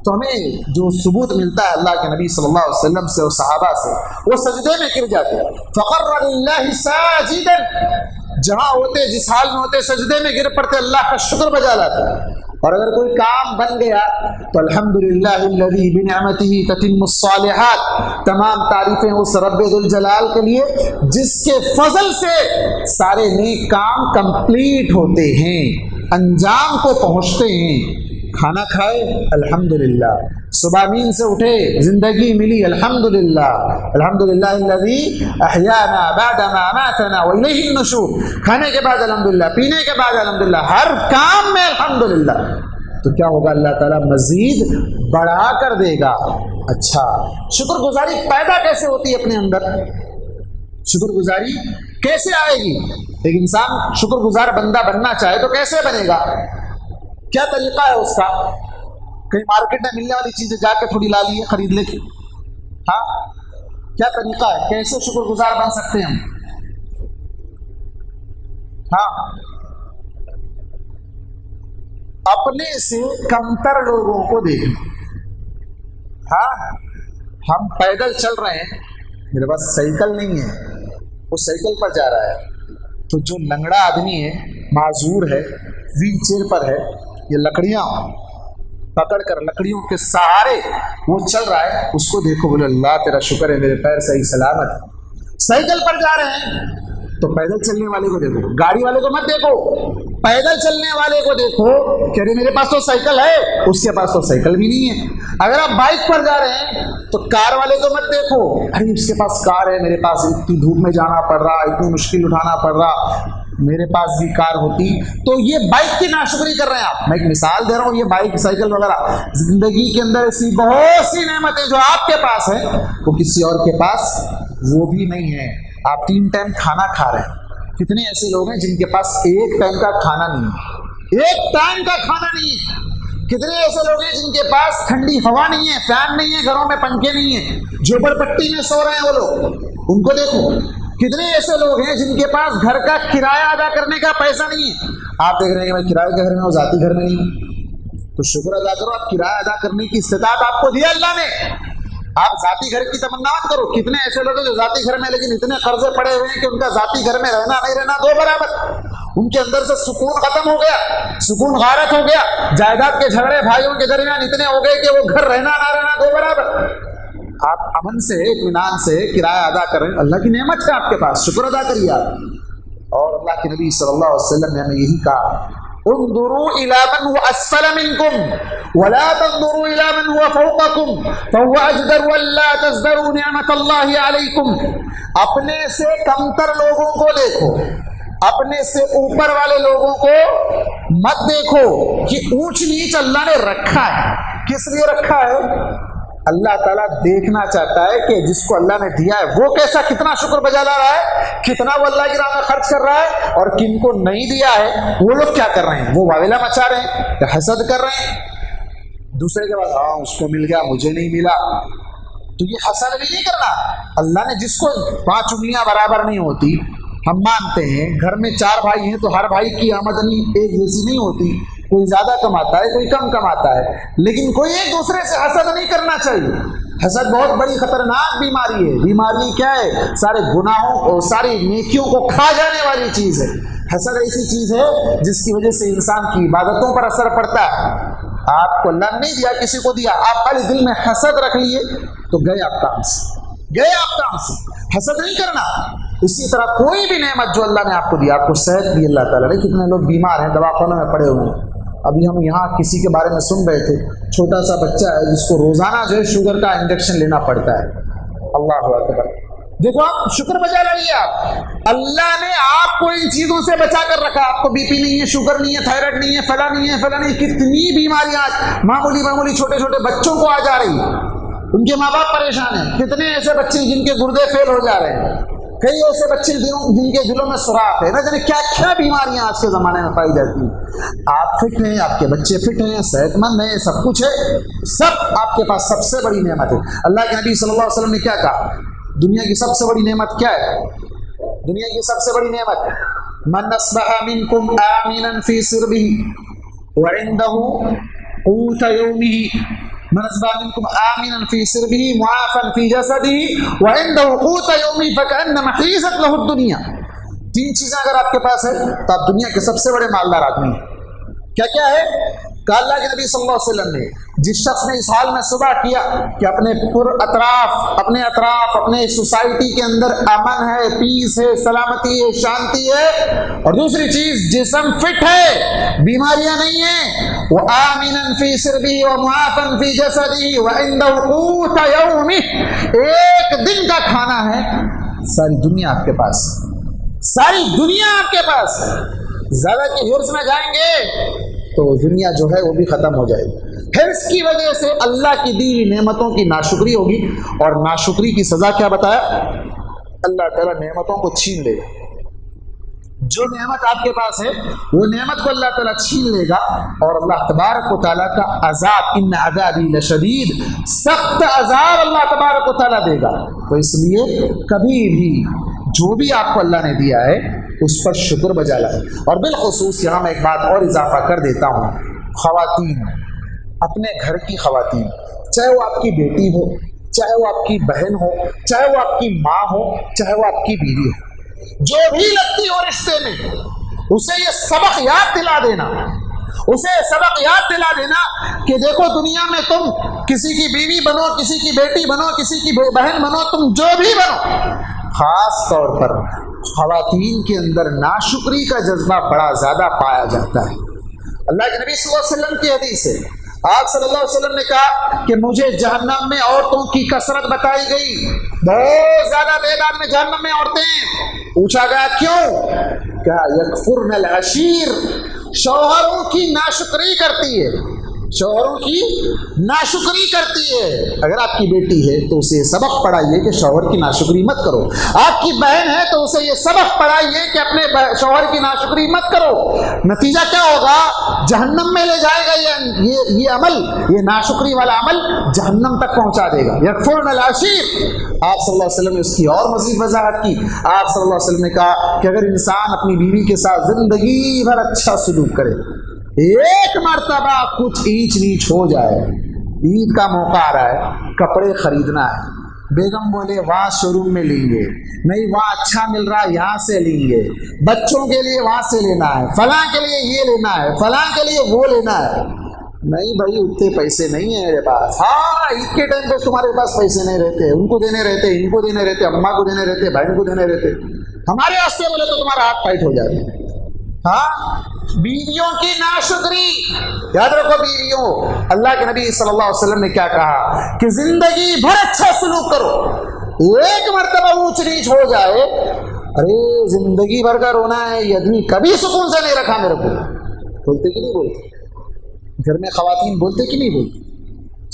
تو ہمیں جو ثبوت ملتا ہے اللہ کے نبی صلی اللہ علیہ وسلم سے اور صحابہ سے، وہ سجدے میں گر جاتے ہیں. فَقَرَّ لِلَّهِ سَاجِدًا، جہاں ہوتے جس حال میں ہوتے سجدے میں گر پڑتے، اللہ کا شکر بجا لاتے. اور اگر کوئی کام بن گیا تو الحمدللہ الذی بنعمتہ تتم الصالحات، تمام تعریفیں اس رب ذوالجلال کے لیے جس کے فضل سے سارے نیک کام کمپلیٹ ہوتے ہیں، انجام کو پہنچتے ہیں. کھانا کھائے الحمدللہ، صبح نیند سے اٹھے زندگی ملی الحمدللہ، الحمدللہ الذی احیانا بعد ما اماتنا والیہ النشور. کھانے کے بعد الحمدللہ، پینے کے بعد الحمدللہ، ہر کام میں الحمدللہ. تو کیا ہوگا؟ اللہ تعالیٰ مزید بڑھا کر دے گا. اچھا، شکر گزاری پیدا کیسے ہوتی ہے اپنے اندر؟ شکر گزاری کیسے آئے گی؟ ایک انسان شکر گزار بندہ بننا چاہے تو کیسے بنے گا؟ کیا طریقہ ہے اس کا؟ کہیں مارکیٹ میں ملنے والی چیزیں جا کے تھوڑی لا لیے، خرید لے کے؟ ہاں، کیا طریقہ ہے؟ کیسے شکر گزار بن سکتے ہیں ہم؟ ہاں، اپنے سے کمتر لوگوں کو دیکھنا. ہاں، ہم پیدل چل رہے ہیں، میرے پاس سائیکل نہیں ہے، وہ سائیکل پر جا رہا ہے، تو جو لنگڑا آدمی ہے، معذور ہے، ویل چیئر پر ہے، یہ لکڑیاں پکڑ کر لکڑیوں کے سہارے وہ چل رہا ہے، اس کو دیکھو، بولے اللہ تیرا شکر ہے میرے پیر صحیح سلامت. سائیکل پر جا رہے ہیں تو پیدل چلنے والے کو دیکھو، گاڑی والے کو مت دیکھو، پیدل چلنے والے کو دیکھو کہ ارے میرے پاس تو سائیکل ہے، اس کے پاس تو سائیکل بھی نہیں ہے. اگر آپ بائک پر جا رہے ہیں تو کار والے کو مت دیکھو، ارے اس کے پاس کار ہے، میرے پاس اتنی دھوپ میں جانا پڑ رہا، اتنی مشکل اٹھانا پڑ رہا، میرے پاس بھی کار ہوتی. تو یہ بائک کی ناشکری کر رہے ہیں آپ. میں ایک مثال دے رہا ہوں، یہ بائک سائیکل وغیرہ زندگی کے اندر ایسی بہت سی نعمتیں جو آپ کے پاس ہیں وہ کسی اور کے پاس وہ بھی نہیں ہے. آپ 3 ٹائم کھانا کھا رہے ہیں. کتنے ایسے لوگ ہیں جن کے پاس 1 ٹائم کا کھانا نہیں ہے، 1 ٹائم کا کھانا نہیں ہے. کتنے ایسے لوگ ہیں جن کے پاس ٹھنڈی ہوا نہیں ہے، فین نہیں ہے، گھروں میں پنکھے نہیں ہیں، جھوپڑ پٹی میں سو رہے ہیں وہ لوگ، ان کو دیکھو. کتنے ایسے لوگ ہیں جن کے پاس گھر کا کرایہ ادا کرنے کا پیسہ نہیں ہے. آپ دیکھ رہے ہیں کہ میں کرایے کے گھر میں ہوں، ذاتی گھر میں نہیں ہوں، تو شکر ادا کرو، آپ کرایہ ادا کرنے کی استطاعت آپ کو دیا اللہ نے. آپ ذاتی گھر کی تمنا مت کرو. کتنے ایسے لوگ ہیں جو ذاتی گھر میں لیکن اتنے قرضے پڑے ہوئے ہیں کہ ان کا ذاتی گھر میں رہنا نہیں رہنا دو برابر. ان کے اندر سے سکون ختم ہو گیا، سکون غارت ہو گیا. جائیداد کے جھگڑے بھائیوں کے درمیان اتنے ہو گئے کہ وہ گھر رہنا نہ رہنا دو برابر. آپ امن سے اطمینان سے کرایہ ادا کریں، اللہ کی نعمت ہے آپ کے پاس، شکر ادا کریے آپ. اور اللہ کے نبی صلی اللہ علیہ وسلم نے ہمیں یہی کہا، انظروا الى من هو اسفل منكم ولا تنظروا الى من هو فوقكم فهو اجدر ولا تزدروا نعمت الله عليكم. اپنے سے کمتر لوگوں کو دیکھو، اپنے سے اوپر والے لوگوں کو مت دیکھو. کہ اونچ نیچ اللہ نے رکھا ہے. کس لیے رکھا ہے؟ اللہ تعالیٰ دیکھنا چاہتا ہے کہ جس کو اللہ نے دیا ہے وہ کیسا کتنا شکر بجا لا رہا ہے، کتنا وہ اللہ کی راہ میں خرچ کر رہا ہے، اور کن کو نہیں دیا ہے وہ لوگ کیا کر رہے ہیں، وہ واویلا مچا رہے ہیں یا حسد کر رہے ہیں دوسرے کے بعد، ہاں اس کو مل گیا مجھے نہیں ملا۔ تو یہ حسد بھی نہیں کرنا۔ اللہ نے جس کو 5 انگلیاں برابر نہیں ہوتی، ہم مانتے ہیں گھر میں 4 بھائی ہیں تو ہر بھائی کی آمدنی ایک جیسی نہیں ہوتی، کوئی زیادہ کماتا ہے کوئی کم کماتا ہے، لیکن کوئی ایک دوسرے سے حسد نہیں کرنا چاہیے۔ حسد بہت بڑی خطرناک بیماری ہے۔ بیماری کیا ہے؟ سارے گناہوں اور ساری نیکیوں کو کھا جانے والی چیز ہے۔ حسد ایسی چیز ہے جس کی وجہ سے انسان کی عبادتوں پر اثر پڑتا ہے۔ آپ کو اللہ نے نہیں دیا، کسی کو دیا، آپ خالی دل میں حسد رکھ لیے تو گئے آپ کام سے، گئے آپ کام سے۔ حسد نہیں کرنا۔ اسی طرح کوئی بھی نعمت جو اللہ نے آپ کو دیا، آپ کو صحت دی اللہ تعالیٰ نے، کتنے لوگ بیمار ہیں دواخانوں میں پڑے ہوئے ہیں۔ ابھی ہم یہاں کسی کے بارے میں سن رہے تھے، چھوٹا سا بچہ ہے جس کو روزانہ جو ہے شوگر کا انجیکشن لینا پڑتا ہے۔ اللہ اکبر۔ دیکھو آپ شکر بجا لائیے، آپ اللہ نے آپ کو ان چیزوں سے بچا کر رکھا۔ آپ کو بی پی نہیں ہے، شوگر نہیں ہے، تھائرائڈ نہیں ہے، فلاں نہیں ہے، فلاں نہیں، کتنی بیماریاں آج معمولی چھوٹے چھوٹے بچوں کو آ جا رہی ہیں۔ ان کے ماں باپ پریشان ہیں۔ کتنے ایسے بچے جن کے گردے فیل ہو جا رہے ہیں، کئی ایسے بچے جن کے دلوں میں سوراخ ہے، نہ جانے کیا کیا بیماریاں آج کے زمانے میں پائی جاتی ہیں۔ آپ فٹ ہیں، آپ کے بچے فٹ ہیں، صحت مند ہیں، سب کچھ ہے، سب آپ کے پاس سب سے بڑی نعمت ہے۔ اللہ کے نبی صلی اللہ علیہ وسلم نے کیا کہا؟ دنیا کی سب سے بڑی نعمت کیا ہے؟ دنیا کی سب سے بڑی نعمت من اصبح منکم آمنا فی سربہ وعنده قوت یومہ، من اصبح منکم آمنا فی سربہ معافا فی جسدہ وعنده قوت یومہ فکأنما حیزت له الدنیا۔ 3 چیزیں اگر آپ کے پاس ہے تو آپ دنیا کے سب سے بڑے مالدار آدمی ہیں۔ کیا کیا ہے؟ کہ اللہ کے نبی صلی اللہ علیہ وسلم نے جس شخص نے اس حال میں صبح کیا کہ اپنے اطراف اپنے سوسائٹی کے اندر امن ہے، پیس ہے، سلامتی ہے، شانتی ہے، اور دوسری چیز جسم فٹ ہے، بیماریاں نہیں ہیں، وہ آمنا فی سربہ و معافا فی جسدہ وعنده قوت یومہ، ایک دن کا کھانا ہے، ساری دنیا آپ کے پاس، ساری دنیا آپ کے پاس۔ زیادہ کی حرص میں جائیں گے تو دنیا جو ہے وہ بھی ختم ہو جائے گی۔ حرص کی وجہ سے اللہ کی دی نعمتوں کی ناشکری ہوگی، اور ناشکری کی سزا کیا بتایا؟ اللہ تعالیٰ نعمتوں کو چھین لے گا۔ جو نعمت آپ کے پاس ہے وہ نعمت کو اللہ تعالیٰ چھین لے گا، اور اللہ تبارک و تعالیٰ کا عذاب، ان عذابی لشدید، سخت عذاب اللہ تبارک و تعالیٰ دے گا۔ تو اس لیے کبھی بھی جو بھی آپ کو اللہ نے دیا ہے اس پر شکر بجا لائے۔ اور بالخصوص یہاں میں ایک بات اور اضافہ کر دیتا ہوں، خواتین، اپنے گھر کی خواتین، چاہے وہ آپ کی بیٹی ہو، چاہے وہ آپ کی بہن ہو، چاہے وہ آپ کی ماں ہو، چاہے وہ آپ کی بیوی ہو، جو بھی لگتی ہو رشتے میں، اسے یہ سبق یاد دلا دینا، اسے سبق یاد دلا دینا کہ دیکھو دنیا میں تم کسی کی بیوی بنو، کسی کی بیٹی بنو، کسی کی بہن بنو، تم جو بھی بنو، خاص طور پر خواتین کے اندر ناشکری کا جذبہ بڑا زیادہ پایا جاتا ہے۔ اللہ کے نبی صلی اللہ علیہ وسلم کی حدیث ہے، آپ صلی اللہ علیہ وسلم نے کہا کہ مجھے جہنم میں عورتوں کی کثرت بتائی گئی، بہت زیادہ تعداد میں جہنم میں عورتیں ہیں۔ پوچھا گیا کیوں؟ کہا یکفرن العشیر، شوہروں کی ناشکری کرتی ہے، شوہروں کی ناشکری کرتی ہے۔ اگر آپ کی بیٹی ہے تو اسے سبق پڑھائیے کہ شوہر کی ناشکری مت کرو، آپ کی بہن ہے تو اسے یہ سبق پڑھائیے کہ اپنے شوہر کی ناشکری مت کرو۔ نتیجہ کیا ہوگا؟ جہنم میں لے جائے گا یہ عمل، یہ ناشکری والا عمل جہنم تک پہنچا دے گا۔ یکفرن العشیر، آپ صلی اللہ علیہ وسلم نے اس کی اور مزید وضاحت کی۔ آپ صلی اللہ علیہ وسلم نے کہا کہ اگر انسان اپنی بیوی کے ساتھ زندگی بھر اچھا سلوک کرے، ایک مرتبہ کچھ اینچ نیچ ہو جائے، عید کا موقع آ رہا ہے، کپڑے خریدنا ہے، بیگم بولے وہاں شو روم میں لیں گے، نہیں وہاں اچھا مل رہا ہے یہاں سے لیں گے، بچوں کے لیے وہاں سے لینا ہے، فلاں کے لیے یہ لینا ہے، فلاں کے لیے وہ لینا ہے، نہیں بھائی اتنے پیسے نہیں ہیں میرے پاس۔ ہاں عید کے ٹائم پہ تمہارے پاس پیسے نہیں رہتے، ان کو دینے رہتے، ان کو دینے رہتے، اماں کو دینے رہتے، بہن کو دینے رہتے، ہمارے واسطے بولے تو تمہارا ہاتھ ٹائٹ ہو جاتا ہے۔ ہاں بیویوں کی ناشکری، یاد رکھو بیویوں، اللہ کے نبی صلی اللہ علیہ وسلم نے کیا کہا کہ زندگی بھر اچھا سلوک کرو، ایک مرتبہ اونچ نیچ ہو جائے، ارے زندگی بھر کا رونا ہے، یہ آدمی کبھی سکون سے نہیں رکھا میرے کو۔ بولتے کہ نہیں بولتے؟ گھر میں خواتین بولتے کہ نہیں بولتے؟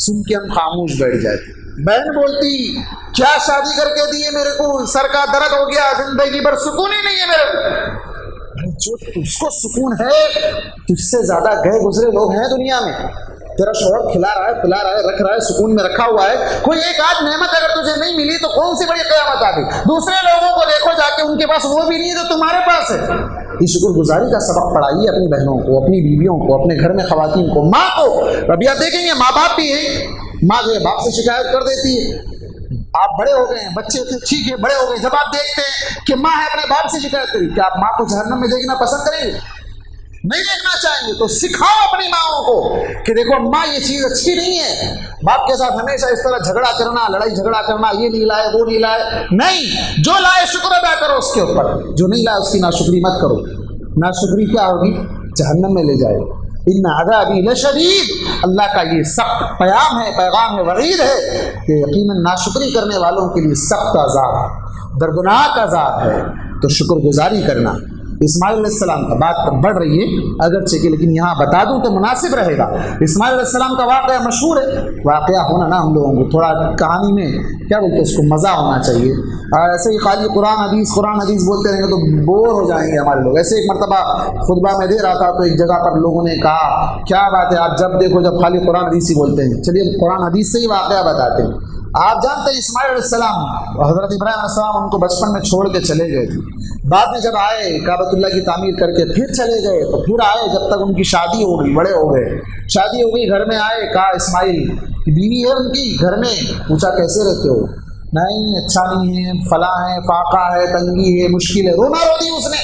سن کے ہم خاموش بیٹھ جاتے. بہن بولتی کیا شادی کر کے دی ہے میرے کو, سر کا درد ہو گیا, زندگی بھر سکون ہی نہیں ہے میرے کو. جو تجھ کو سکون ہے تجھ سے زیادہ گئے گزرے لوگ ہیں دنیا میں. تیرا شوہر کھلا رہا ہے, پلا رہا ہے, رکھ رہا ہے, سکون میں رکھا ہوا ہے. کوئی ایک آدھ نعمت اگر تجھے نہیں ملی تو کون سی بڑی قیامت آ گئی. دوسرے لوگوں کو دیکھو جا کے, ان کے پاس وہ بھی نہیں ہے جو تمہارے پاس ہے. یہ شکر گزاری کا سبق پڑھائیے اپنی بہنوں کو, اپنی بیویوں کو, اپنے گھر میں خواتین کو, ماں کو. ابھی آپ دیکھیں گے ماں باپ بھی ہیں, ماں جو ہے باپ سے شکایت کر دیتی ہے. آپ بڑے ہو گئے ہیں, بچے تھے ٹھیک ہے, بڑے ہو گئے, جب آپ دیکھتے ہیں کہ ماں ہے اپنے باپ سے شکایت کری, کیا آپ ماں کو جہنم میں دیکھنا پسند کریں گے؟ نہیں دیکھنا چاہیں گے. تو سکھاؤ اپنی ماؤں کو کہ دیکھو ماں یہ چیز اچھی نہیں ہے. باپ کے ساتھ ہمیشہ اس طرح جھگڑا کرنا, لڑائی جھگڑا کرنا, یہ نہیں لائے وہ نہیں لائے, نہیں. جو لائے شکر ادا کرو اس کے اوپر, جو نہیں لائے اس کی ناشکری مت کرو. ناشکری کیا ہوگی؟ جہنم میں لے جائے. ان عذابی لشدید, اللہ کا یہ سخت پیام ہے, پیغام ہے, وعید ہے کہ یقیناً ناشکری کرنے والوں کے لیے سخت عذاب, دردناک عذاب ہے. تو شکر گزاری کرنا. اسماعیل علیہ السلام کا بات بڑھ رہی ہے اگرچہ کہ, لیکن یہاں بتا دوں تو مناسب رہے گا. اسماعیل علیہ السلام کا واقعہ مشہور ہے, واقعہ ہونا نا ہم لوگوں کو تھوڑا کہانی میں کیا بولتے ہیں اس کو مزہ ہونا چاہیے. ایسے ہی خالی قرآن حدیث بولتے رہیں گے تو بور ہو جائیں گے ہمارے لوگ. ایسے ایک مرتبہ خطبہ میں دے رہا تھا تو ایک جگہ پر لوگوں نے کہا کیا بات ہے آپ جب دیکھو جب خالی قرآن حدیث ہی بولتے ہیں. چلیے قرآن حدیث سے ہی واقعہ بتاتے ہیں. آپ جانتے ہیں اسماعیل علیہ السلام, حضرت ابراہیم علیہ السلام ان کو بچپن میں چھوڑ کے چلے گئے تھے. بعد میں جب آئے کعبۃ اللہ کی تعمیر کر کے پھر چلے گئے, تو پھر آئے جب تک ان کی شادی ہو گئی, بڑے ہو گئے, شادی ہو گئی, گھر میں آئے, کہا اسماعیل کی بیوی ہے ان کی گھر میں, پوچھا کیسے رہتے ہو؟ نہیں اچھا نہیں ہے, فلاں ہے, فاقہ ہے, تنگی ہے, مشکل ہے. رونا رو دی اس نے,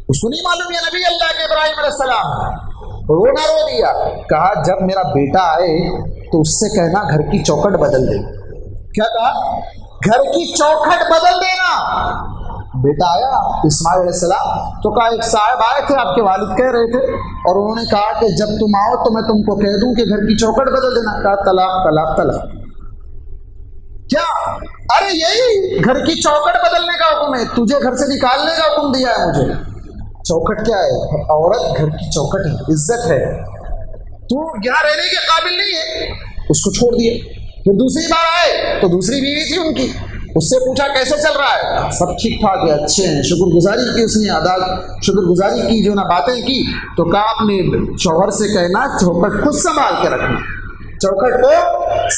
اس کو نہیں معلوم یہ نبی اللہ کے ابراہیم علیہ السلام, رونا رو دیا. کہا جب میرا بیٹا آئے تو اس سے کہنا گھر کی چوکھٹ بدل دے. کیا کہا؟ گھر کی چوکھٹ بدل دینا. بیٹا آیا اسماعیل علیہ السلام تو کہا ایک صاحب آئے تھے آپ کے والد کہہ رہے تھے, اور انہوں نے کہا کہ جب تم آؤ تو میں تم کو کہہ دوں کہ گھر کی چوکھٹ بدل دینا. کہا طلاق طلاق طلاق. کیا؟ ارے یہی گھر کی چوکھٹ بدلنے کا حکم ہے, تجھے گھر سے نکالنے کا حکم دیا ہے مجھے. چوکھٹ کیا ہے؟ عورت گھر کی چوکھٹ ہے, عزت ہے, تو یہاں رہنے کے قابل نہیں ہے. اس کو چھوڑ دیا. پھر دوسری بار آئے تو دوسری بیوی تھی ان کی, اس سے پوچھا کیسے چل رہا ہے؟ سب ٹھیک ٹھاک ہے, اچھے ہیں. شکر گزاری کی اس نے, شکر گزاری کی, جو نہ باتیں کی. تو کہا اپنے شوہر سے کہنا چوکھٹ خود سنبھال کے رکھنا, چوکھٹ کو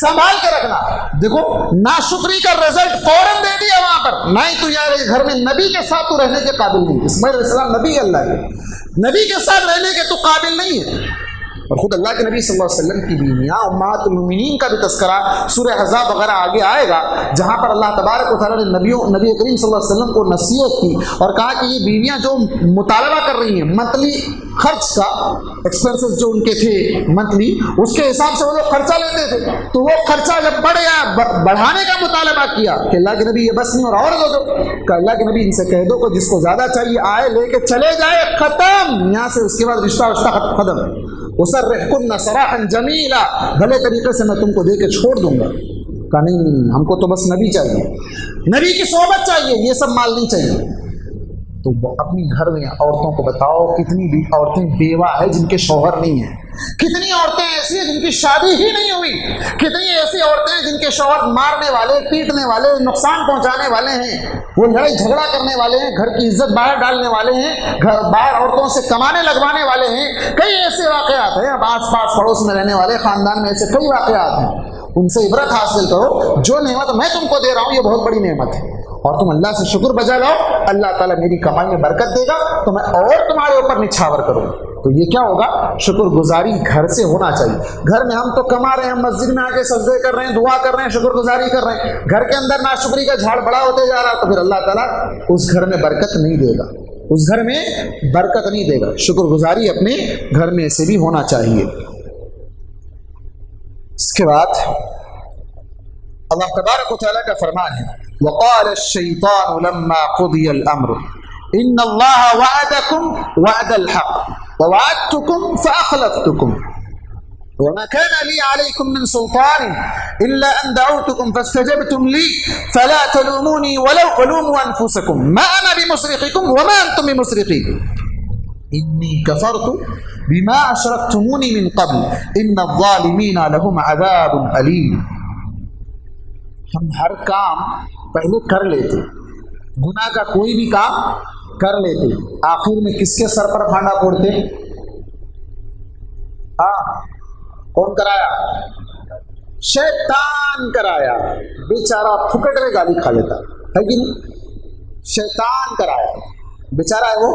سنبھال کے رکھنا. دیکھو ناشکری کا رزلٹ فوراً دے دیا وہاں پر. نہیں تو یار گھر میں نبی کے ساتھ تو رہنے کے قابل نہیں. اسماعیل علیہ السلام نبی اللہ کے, نبی کے ساتھ رہنے کے تو قابل نہیں ہے. اور خود اللہ کے نبی صلی اللہ علیہ وسلم کی بیویاں امہات المومنین کا بھی تذکرہ سورہ احزاب وغیرہ آگے آئے گا, جہاں پر اللہ تبارک و تعالیٰ نے نبی کریم صلی اللہ علیہ وسلم کو نصیحت کی اور کہا کہ یہ بیویاں جو مطالبہ کر رہی ہیں منتلی خرچ کا, ایکسپنسز جو ان کے تھے منتلی, اس کے حساب سے وہ لوگ خرچہ لیتے تھے, تو وہ خرچہ جب بڑھ گیا, بڑھانے کا مطالبہ کیا کہ اللہ کے نبی یہ بس نہیں اور دے دو. کہ اللہ کے نبی ان سے کہہ دو کہ جس کو زیادہ چاہیے آئے لے کے چلے جائے, ختم. یہاں سے اس کے بعد رشتہ ختم. وَسَرِّحْكُنَّ سَرَاحًا جَمِيلًا, بھلے طریقے سے میں تم کو دے کے چھوڑ دوں گا. کہا نہیں, ہم کو تو بس نبی چاہیے, نبی کی صحبت چاہیے, یہ سب مال نہیں چاہیے. تو اپنی گھر میں عورتوں کو بتاؤ کتنی بھی عورتیں بیوہ ہیں جن کے شوہر نہیں ہیں, کتنی عورتیں ایسی ہیں جن کی شادی ہی نہیں ہوئی, کتنی ایسی عورتیں ہیں جن کے شوہر مارنے والے, پیٹنے والے, نقصان پہنچانے والے ہیں, وہ لڑائی جھگڑا کرنے والے ہیں, گھر کی عزت باہر ڈالنے والے ہیں, باہر عورتوں سے کمانے لگوانے والے ہیں. کئی ایسے واقعات ہیں, اب آس پاس پڑوس میں رہنے والے خاندان میں ایسے کئی واقعات ہیں. ان سے عبرت حاصل کرو. جو نعمت میں تم کو دے رہا ہوں یہ بہت بڑی نعمت ہے, اور تم اللہ سے شکر بجا لاؤ, اللہ تعالیٰ میری کمائی میں برکت دے گا تو میں اور تمہارے اوپر نچھاور کروں. تو یہ کیا ہوگا؟ شکر گزاری گھر سے ہونا چاہیے. گھر میں ہم تو کما رہے ہیں, ہم مسجد میں آ کے سجدے کر رہے ہیں, دعا کر رہے ہیں, شکر گزاری کر رہے ہیں, گھر کے اندر ناشکری کا جھاڑ بڑا ہوتے جا رہا, تو پھر اللہ تعالیٰ اس گھر میں برکت نہیں دے گا, اس گھر میں برکت نہیں دے گا. شکر گزاری اپنے گھر میں سے بھی ہونا چاہیے. اس کے بعد اللہ تبارک و تعالیٰ کا فرمان ہے, وقال الشیطان لما قضی الامر ان اللہ وعدکم وعد الحق ووعدتکم فاخلفتکم وما كان لي عليكم من سلطان إلا أن دعوتكم فاستجبتم لي فلا تلوموني ولوموا أنفسكم ما أنا بمصرخكم وما أنتم بمصرخي. انی کفرت بما اشرکتمونی من قبل ان الظالمین لهم عذاب علیم. ہم ہر کام پہلے کر لیتے، گناہ کا کوئی بھی کام کر لیتے، آخر میں کس کے سر پر پھانڈا پھوڑتے؟ کون کرایا؟ شیطان کرایا. بیچارہ پھکٹ میں گالی کھا لیتا ہے کہ نہیں؟ شیطان کرایا. بیچارہ ہے وہ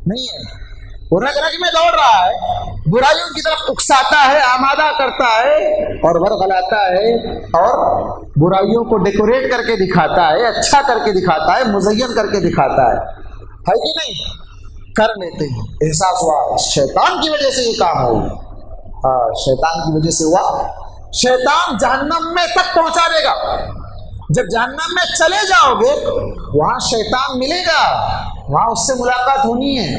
نہیں ہے، وہ رگ رگ میں دوڑ رہا ہے، برائیوں کی طرف اکساتا ہے، آمادہ کرتا ہے اور ورغلاتا ہے اور برائیوں کو ڈیکوریٹ کر کے دکھاتا ہے، اچھا کر کے دکھاتا ہے، مزین کر کے دکھاتا ہے کہ نہیں؟ کر لیتے ہیں. احساس ہوا شیطان کی وجہ سے یہ کام ہوا. شیطان کی وجہ سے ہوا. شیطان جہنم میں تک پہنچا دے گا. جب جہنم میں چلے جاؤ گے وہاں شیطان ملے گا، وہاں اس سے ملاقات ہونی ہے،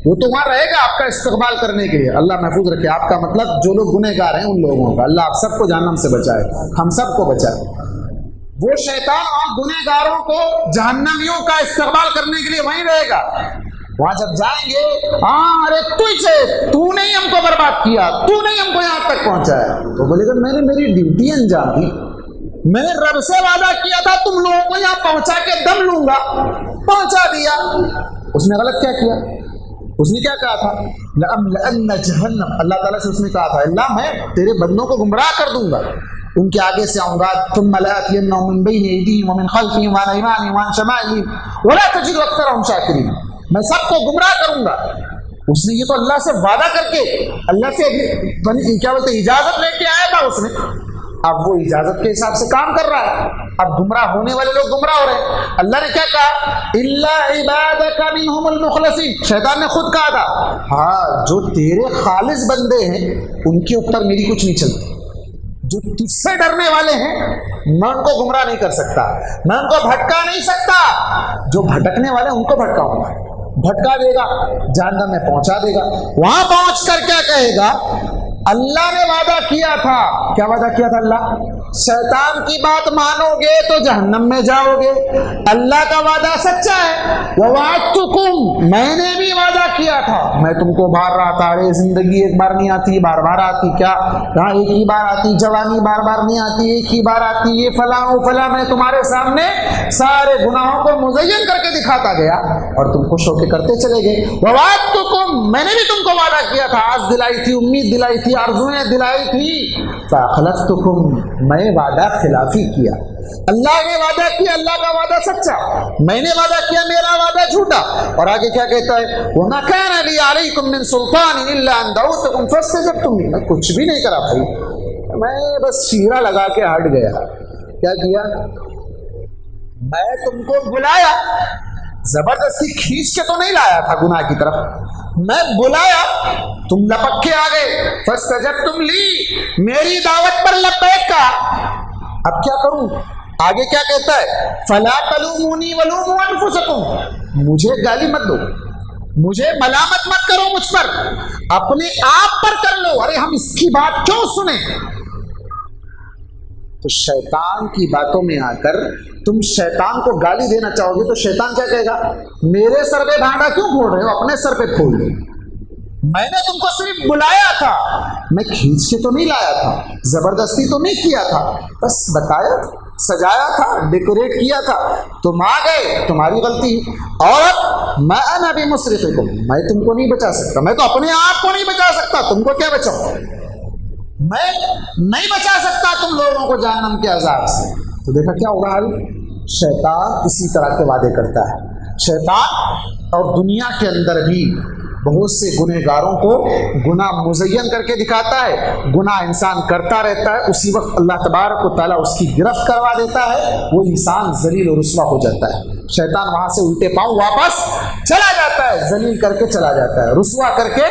وہ تو وہاں رہے گا آپ کا استقبال کرنے کے لیے. اللہ محفوظ رکھے. آپ کا مطلب جو لوگ گنہگار ہیں ان لوگوں کا، اللہ آپ سب کو جہنم سے بچائے، ہم سب کو بچائے. وہ شیطان اور گنہگاروں کو جہنمیوں کا استقبال کرنے کے لیے وہیں رہے گا. وہاں جب جائیں گے، ارے تو نے ہی ہم کو برباد کیا، تو نے ہم کو یہاں تک پہنچایا. تو بولے گا میں نے میری ڈیوٹی انجام دی، میں نے رب سے وعدہ کیا تھا تم لوگوں کو یہاں پہنچا کے دم لوں گا، پہنچا دیا. اس نے غلط کیا کیا؟ اس نے کیا کہا تھا؟ لَأَمْلَأَنَّ جَهَنَّمَ، اللہ تعالیٰ سے اس نے کہا تھا اللہ میں تیرے بندوں کو گمراہ کر دوں گا، ان کے آگے سے آؤں گا. ثُمَّ لَآتِيَنَّهُم مِّن بَيْنِ أَيْدِيهِمْ وَمِنْ خَلْفِهِمْ وَعَنْ أَيْمَانِهِمْ وَعَنْ شَمَائِلِهِمْ وَلَا تَجِدُ أَكْثَرَهُمْ شَاكِرِينَ. میں سب کو گمراہ کروں گا. اس نے یہ تو اللہ سے وعدہ کر کے، اللہ سے کیا بولتے اجازت لے کے آیا تھا اس نے. اب وہ اجازت کے حساب سے کام کر رہا ہے. اب گمراہ ہونے والے لوگ گمراہ ہو رہے ہیں. اللہ نے کیا کہا؟ الا عبادک منہم المخلصین. شیطان نے خود کہا تھا جو تیرے خالص بندے ہیں ان کے اوپر میری کچھ نہیں چلتی. جو تجھ سے ڈرنے والے ہیں میں ان کو گمراہ نہیں کر سکتا، میں ان کو بھٹکا نہیں سکتا. جو بھٹکنے والے ان کو بھٹکاؤں گا، بھٹکا دے گا، جہنم میں پہنچا دے گا. وہاں پہنچ کر کیا کہے گا؟ اللہ نے وعدہ کیا تھا. کیا وعدہ کیا تھا اللہ؟ شیطان کی بات مانو گے تو جہنم میں جاؤ گے. اللہ کا وعدہ سچا ہے. وَوَعَدتُكُمْ، میں نے بھی وعدہ کیا تھا، میں تم کو بار رہا تھا. ارے زندگی ایک بار نہیں آتی، بار بار آتی. کیا کہاں ایک ہی بار آتی؟ جوانی بار بار نہیں آتی، ایک ہی بار آتی. یہ فلاں فلاں میں تمہارے سامنے سارے گناہوں کو مزین کر کے دکھاتا گیا اور تم خوش ہو کے کرتے چلے گئے. وَوَعَدتُكُمْ، میں نے بھی تم کو وعدہ کیا تھا، آس دلائی تھی، امید دلائی تھی، آرزویں دلائی تھی. فَأَخْلَفْتُكُمْ، میں وعدہ خلافی کیا. اللہ نے وعدہ کیا، اللہ کا وعدہ سچا، میں نے وعدہ کیا، میرا وعدہ جھوٹا. اور آگے کیا کہتا ہے؟ وَمَا كَانَ لِي عَلَيْكُمْ مِنْ سُلْطَانٍ إِلَّا أَنْ دَعَوْتُكُمْ فَاسْتَجَبْتُمْ لِي. میں کچھ بھی نہیں کرا بھائی، میں بس شیرہ لگا کے ہٹ گیا. کیا کیا؟ میں تم کو بلایا، زبردستی کھینچ کے تو نہیں لایا تھا گناہ کی طرف، میں بلایا، تم لپک کے آ گئے. فاستجبتم لی، میری دعوت پر لبیک کا. اب کیا کروں؟ آگے کیا کہتا ہے؟ فلا تلومونی ولوموا انفسکم، مجھے گالی مت دو، مجھے ملامت مت کرو مجھ پر، اپنے آپ پر کر لو. ارے ہم اس کی بات کیوں سنیں؟ تو شیطان کی باتوں میں آ کر تم شیطان کو گالی دینا چاہو گے تو شیطان کیا کہے گا؟ میرے سر پہ ڈھانڈا کیوں پھوڑ رہے ہو؟ اپنے سر پہ پھوڑ لو. میں نے تم کو صرف بلایا تھا، میں کھینچ کے تو نہیں لایا تھا، زبردستی تو نہیں کیا تھا، بس بتایا، سجایا تھا، ڈیکوریٹ کیا تھا. تم آ گئے، تمہاری غلطی. اور اب میں انا بمصرخکم، میں تم کو نہیں بچا سکتا، میں تو اپنے آپ کو نہیں بچا سکتا، تم کو کیا بچاؤں؟ میں نہیں بچا سکتا تم لوگوں کو جہنم کے عذاب سے. تو دیکھا کیا ہوگا حال؟ شیطان اسی طرح کے وعدے کرتا ہے. شیطان اور دنیا کے اندر بھی بہت سے گنہگاروں کو گناہ مزین کر کے دکھاتا ہے. گناہ انسان کرتا رہتا ہے، اسی وقت اللہ تبارک و تعالیٰ اس کی گرفت کروا دیتا ہے، وہ انسان ذلیل و رسوا ہو جاتا ہے. شیطان وہاں سے الٹے پاؤں واپس چلا جاتا ہے، ذلیل کر کے چلا جاتا ہے، رسوا کر کے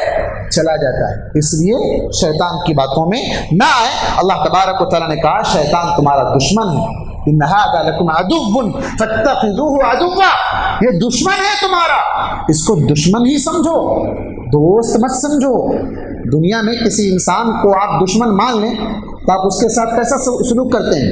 چلا جاتا ہے. اس لیے شیطان کی باتوں میں نہ آئے. اللہ تبارک و تعالیٰ نے کہا شیطان تمہارا دشمن ہے. ان هذا لكم عدو فاتخذوه عدوا، یہ دشمن ہے تمہارا، اس کو دشمن ہی سمجھو، دوست مت سمجھو. دنیا میں کسی انسان کو آپ دشمن مان لیں تو آپ اس کے ساتھ کیسا سلوک کرتے ہیں؟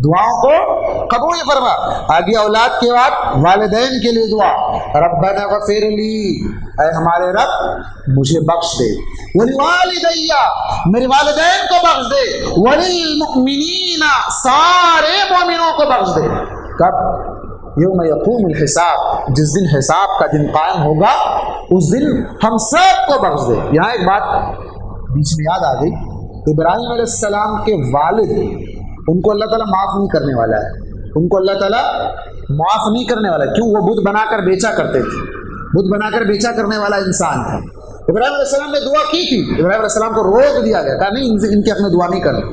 دعاؤں کو قبول فرما. آگے اولاد کے بعد والدین کے لیے دعا, ربنا غفر لی, اے ہمارے رب مجھے بخش دے, ولوالدی, میرے والدین کو بخش دے, وللمؤمنین, سارے مومنوں کو بخش دے. کب؟ یوم یقوم الحساب, جس دن حساب کا دن قائم ہوگا اس دن ہم سب کو بخش دے. یہاں ایک بات بیچ میں یاد آ گئی, ابراہیم علیہ السلام کے والد, ان کو اللہ تعالیٰ معاف نہیں کرنے والا ہے, ان کو اللہ تعالیٰ معاف نہیں کرنے والا ہے. کیوں؟ وہ بت بنا کر بیچا کرتے تھے, بت بنا کر بیچا کرنے والا انسان تھا. ابراہیم علیہ السلام نے دعا کی تھی, ابراہیم علیہ السلام کو روک دیا گیا, کہا نہیں ان کے حق میں دعا نہیں کرنا.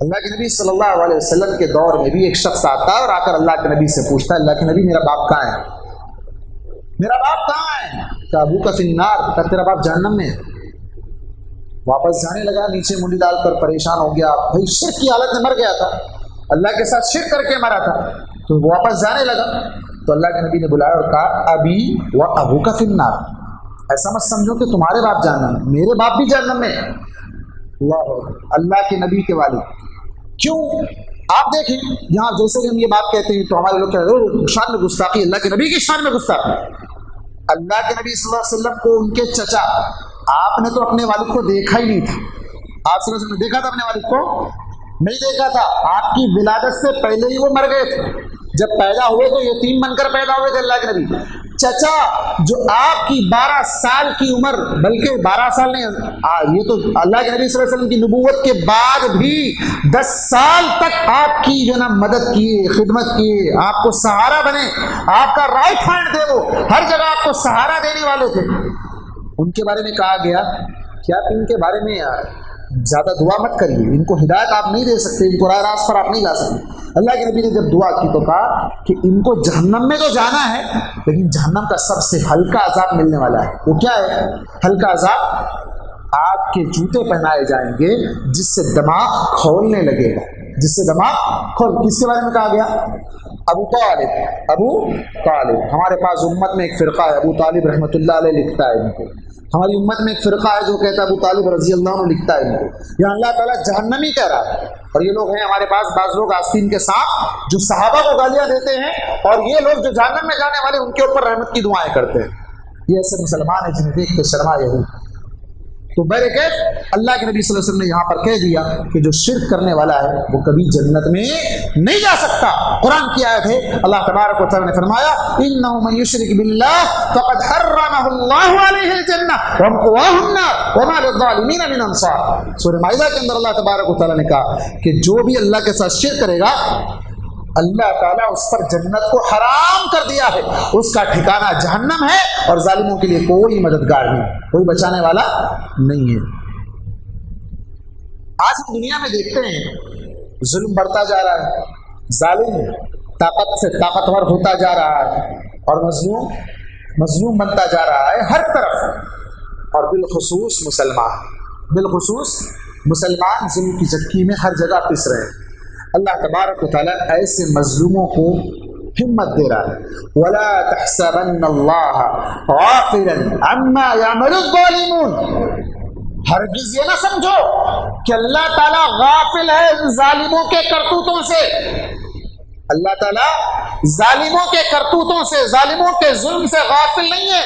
اللہ کے نبی صلی اللہ علیہ وسلم کے دور میں بھی ایک شخص آتا ہے اور آ کر اللہ کے نبی سے پوچھتا ہے, اللہ کے نبی میرا باپ کہاں ہے, میرا باپ کہاں ہے؟ کہا ابو کا فی النار, کہا تیرا باپ جہنم میں ہے. واپس جانے لگا, نیچے منڈی ڈال کر پریشان ہو گیا, بھائی شرک کی حالت میں مر گیا تھا, اللہ کے ساتھ شرک کر کے مرا تھا, تو واپس جانے لگا. تو اللہ کے نبی نے بلایا اور کہا ابی و ابو کا فی النار, ایسا مت سمجھو کہ تمہارے باپ جہنم میں, میرے باپ بھی جہنم میں. اللہ کے نبی کے والد. کیوں؟ آپ دیکھیں یہاں جیسے کہ ہم یہ بات کہتے ہیں تو ہمارے لوگ کہتے ہیں شان میں گستاخی, اللہ کے نبی کی شان میں گستاخی. اللہ کے نبی صلی اللہ علیہ وسلم کو ان کے چچا, آپ نے تو اپنے والد کو دیکھا ہی نہیں تھا, آپ صلی اللہ علیہ وسلم نے دیکھا تھا اپنے والد کو؟ نہیں دیکھا تھا. آپ کی ولادت سے پہلے ہی وہ مر گئے تھے, جب پیدا ہوئے تو یتیم بن کر پیدا ہوئے تھے اللہ کے نبی. چچا جو آپ کی 12 سال کی عمر, بلکہ 12 سال نہیں, یہ تو اللہ کے نبی صلی اللہ علیہ وسلم کی نبوت کے بعد بھی 10 سال تک آپ کی جو نا مدد کیے, خدمت کیے, آپ کو سہارا بنے, آپ کا رائٹ ہینڈ تھے, وہ ہر جگہ آپ کو سہارا دینے والے تھے. ان کے بارے میں کہا گیا کہ آپ ان کے بارے میں زیادہ دعا مت کریے, ان کو ہدایت آپ نہیں دے سکتے, ان کو راہ راست پر آپ نہیں لا سکتے. اللہ کے نبی نے جب دعا کی تو کہا کہ ان کو جہنم میں تو جانا ہے, لیکن جہنم کا سب سے ہلکا عذاب ملنے والا ہے. وہ کیا ہے ہلکا عذاب؟ آگ کے جوتے پہنائے جائیں گے جس سے دماغ کھولنے لگے گا, جس سے دماغ کھول. کس کے بارے میں کہا گیا؟ ابو طالب. ابو طالب, ہمارے پاس امت میں ایک فرقہ ہے, ابو طالب رحمۃ اللہ علیہ لکھتا ہے ان کو. ہماری امت میں ایک فرقہ ہے جو کہتا ہے ابو طالب رضی اللہ عنہ لکھتا ہے ان کو. یہاں اللہ تعالیٰ جہنمی کہہ رہا ہے, اور یہ لوگ ہیں ہمارے پاس بعض لوگ آستین کے ساتھ جو صحابہ کو گالیاں دیتے ہیں, اور یہ لوگ جو جہنم میں جانے والے ان کے اوپر رحمت کی دعائیں کرتے ہیں. یہ ایسے مسلمان ہیں جنہیں دیکھ کے شرمائے ہوئے. تو بہرکیف اللہ کے نبی صلی اللہ علیہ وسلم نے یہاں پر کہہ دیا کہ جو شرک کرنے والا ہے وہ کبھی جنت میں نہیں جا سکتا. قرآن کی آیت ہے, اللہ تبارک و تعالی نے فرمایا انہ من یشرک باللہ فقد حرمہ اللہ علیہ الجنہ ومأواہ النار وما للظالمین من انصار. سورہ مائدہ کے اندر اللہ تبارک و تعالی نے کہا کہ جو بھی اللہ کے ساتھ شرک کرے گا اللہ تعالیٰ اس پر جنت کو حرام کر دیا ہے, اس کا ٹھکانہ جہنم ہے, اور ظالموں کے لیے کوئی مددگار نہیں, کوئی بچانے والا نہیں ہے. آج ہم دنیا میں دیکھتے ہیں ظلم بڑھتا جا رہا ہے, ظالم طاقت سے طاقتور ہوتا جا رہا ہے, اور مظلوم بنتا جا رہا ہے ہر طرف, اور بالخصوص مسلمان ظلم کی چکی میں ہر جگہ پس رہے ہیں. اللہ تبارک و تعالیٰ ایسے مظلوموں کو ہمت دے رہا ہے, وَلَا تَحْسَبَنَّ اللَّهَ غَافِلًا عَمَّا يَعْمَلُ الظَّالِمُونَ. ہرگز یہ نہ سمجھو کہ اللہ تعالیٰ غافل ہے ان ظالموں کے کرتوتوں سے. اللہ تعالیٰ ظالموں کے کرتوتوں سے, ظالموں کے ظلم سے غافل نہیں ہے.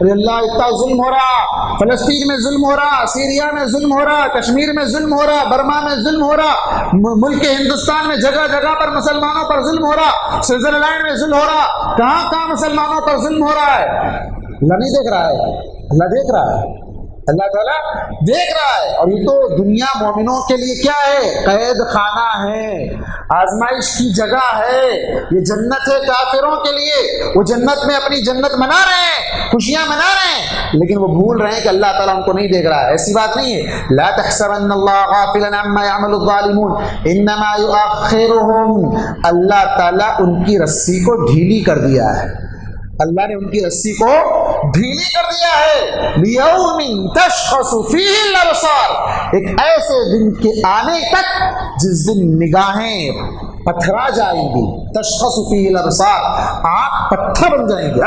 اللہ اتنا ظلم ہو رہا, فلسطین میں ظلم ہو رہا, سیریا میں ظلم ہو رہا, کشمیر میں ظلم ہو رہا, برما میں ظلم ہو رہا, ملک ہندوستان میں جگہ جگہ پر مسلمانوں پر ظلم ہو رہا, سوئٹزرلینڈ میں ظلم ہو رہا, کہاں کہاں مسلمانوں پر ظلم ہو رہا ہے. اللہ نہیں دیکھ رہا ہے؟ اللہ دیکھ رہا ہے, اللہ تعالیٰ دیکھ رہا ہے. اور یہ تو دنیا مومنوں کے لیے کیا ہے؟ قید خانہ ہے, آزمائش کی جگہ ہے. یہ جنت ہے کافروں کے لیے, وہ جنت میں اپنی جنت منا رہے ہیں, خوشیاں منا رہے ہیں, لیکن وہ بھول رہے ہیں کہ اللہ تعالیٰ ان کو نہیں دیکھ رہا ہے. ایسی بات نہیں ہے. لا تحسبن اللہ غافلا عما يعمل الظالمون انما يؤخرهم. اللہ تعالیٰ ان کی رسی کو ڈھیلی کر دیا ہے, اللہ نے ان کی رسی کو ڈھیلی کر دیا ہے. لیوم تشخص فیہ الابصار. ایک ایسے دن کے آنے تک جس دن نگاہیں پتھرا جائیں گی. تشخص فیہ الابصار, آنکھ پتھر بن جائیں گی.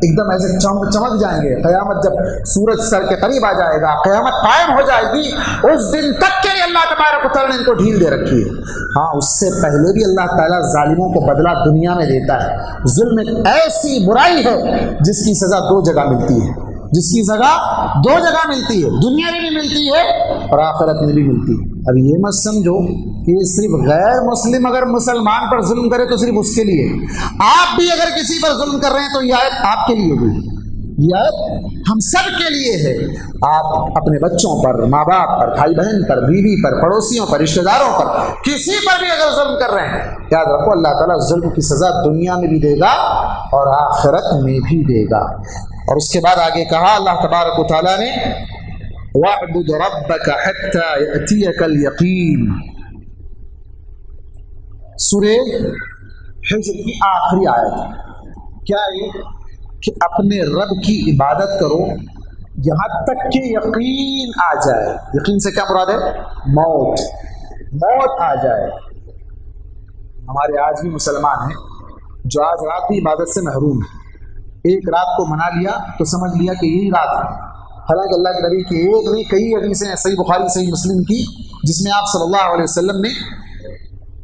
ایک دم ایسے چمک جائیں گے. قیامت جب سورج سر کے قریب آ جائے گا, قیامت قائم ہو جائے گی, اس دن تک کے لیے اللہ تبارک و تعالیٰ نے ان کو ڈھیل دے رکھی ہے. ہاں, اس سے پہلے بھی اللہ تعالیٰ ظالموں کو بدلہ دنیا میں دیتا ہے. ظلم ایک ایسی برائی ہے جس کی سزا دو جگہ ملتی ہے, جس کی سزا دو جگہ ملتی ہے, دنیا میں بھی ملتی ہے اور آخرت میں بھی ملتی ہے. اب یہ مت سمجھو کہ صرف غیر مسلم اگر مسلمان پر ظلم کرے تو صرف اس کے لیے, آپ بھی اگر کسی پر ظلم کر رہے ہیں تو یہ آیت آپ کے لیے بھی, یہ آیت ہم سب کے لیے ہے. آپ اپنے بچوں پر, ماں باپ پر, بھائی بہن پر, بیوی پر, پڑوسیوں پر, رشتہ داروں پر, کسی پر بھی اگر ظلم کر رہے ہیں, یاد رکھو اللہ تعالیٰ ظلم کی سزا دنیا میں بھی دے گا اور آخرت میں بھی دے گا. اور اس کے بعد آگے کہا اللہ تبارک و تعالیٰ نے وَاعْبُدْ رَبَّكَ حَتَّى يَأْتِيَكَ الْيَقِينُ. سورہ حجر کی آخری آیت کیا ہے کہ اپنے رب کی عبادت کرو یہاں تک کہ یقین آ جائے. یقین سے کیا مراد ہے؟ موت آ جائے. ہمارے آج بھی مسلمان ہیں جو آج رات بھی عبادت سے محروم ہیں. ایک رات کو منا لیا تو سمجھ لیا کہ یہی رات ہے, حالانکہ اللہ کے نبی کی ایک نہیں کئی حدیثیں ہیں صحیح بخاری صحیح مسلم کی جس میں آپ صلی اللہ علیہ وسلم نے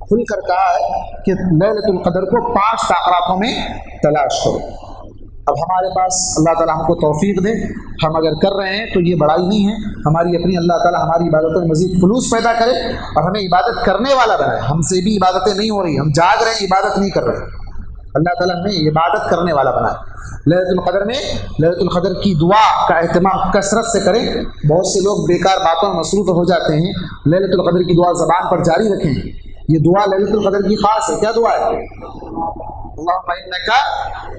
کھل کر کہا ہے کہ لیلۃ القدر کو 5 طاقتوں میں تلاش کرو. اب ہمارے پاس اللہ تعالیٰ ہم کو توفیق دے, ہم اگر کر رہے ہیں تو یہ بڑائی نہیں ہے ہماری اپنی, اللہ تعالیٰ ہماری عبادتوں میں مزید خلوص پیدا کرے اور ہمیں عبادت کرنے والا بنائے. ہم سے بھی عبادتیں نہیں ہو رہی, ہم جاگ رہے ہیں عبادت نہیں کر رہے, اللہ تعالیٰ ہمیں عبادت کرنے والا بنائے. لیلۃ القدر میں لیلۃ القدر کی دعا کا اہتمام کثرت سے کریں. بہت سے لوگ بیکار باتوں میں مصروف ہو جاتے ہیں, لیلۃ القدر کی دعا زبان پر جاری رکھیں. یہ دعا لیلۃ القدر کی خاص ہے. کیا دعا ہے؟ اللہم انک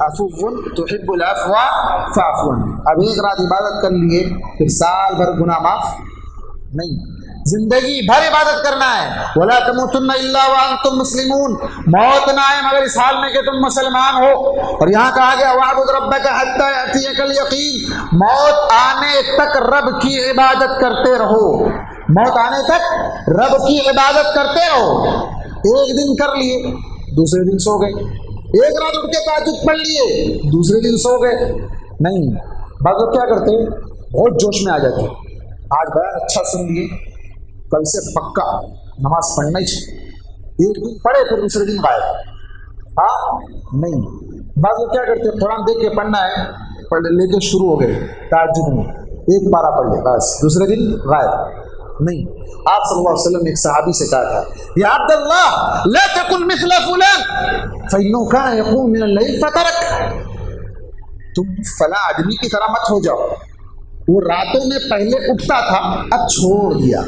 عفو تحب العفو فاعف عنی. اب ایک رات عبادت کر لیے پھر سال بھر گناہ معاف نہیں, زندگی بھر عبادت کرنا ہے. ولا تموتن الا وانتم مسلمون, موت نہ آئے مگر اس حال میں کہ تم مسلمان ہو. اور یہاں کہا گیا واعبد ربک حتی یأتیک الیقین, موت آنے تک رب کی عبادت کرتے رہو, موت آنے تک رب کی عبادت کرتے رہو. ایک دن کر لیے دوسرے دن سو گئے, ایک رات اٹھ کے تہجد پڑھ لیے دوسرے دن سو گئے. نہیں, بعض لوگ کیا کرتے ہیں بہت جوش میں آ جاتے ہیں, آج بیان اچھا سن لیے کل سے پکا نماز پڑھنا ہی چاہیے, ایک دن پڑھے پھر دوسرے دن غائب. ہاں نہیں, بعض لوگ کیا کرتے ہیں قرآن دیکھ کے پڑھنا ہے, پڑھ لے کے شروع ہو گئے تہجد میں, ایک پارہ پڑھ لے بس دوسرے دن غائب. نہیں, آپ صلی اللہ علیہ وسلم نے ایک صحابی سے کہا تھا یا عبداللہ لا تکن مثل فلان فإنه كان يقوم من الليل فترك. تم فلاں آدمی کی طرح مت ہو جاؤ, وہ راتوں میں پہلے اٹھتا تھا اب چھوڑ دیا.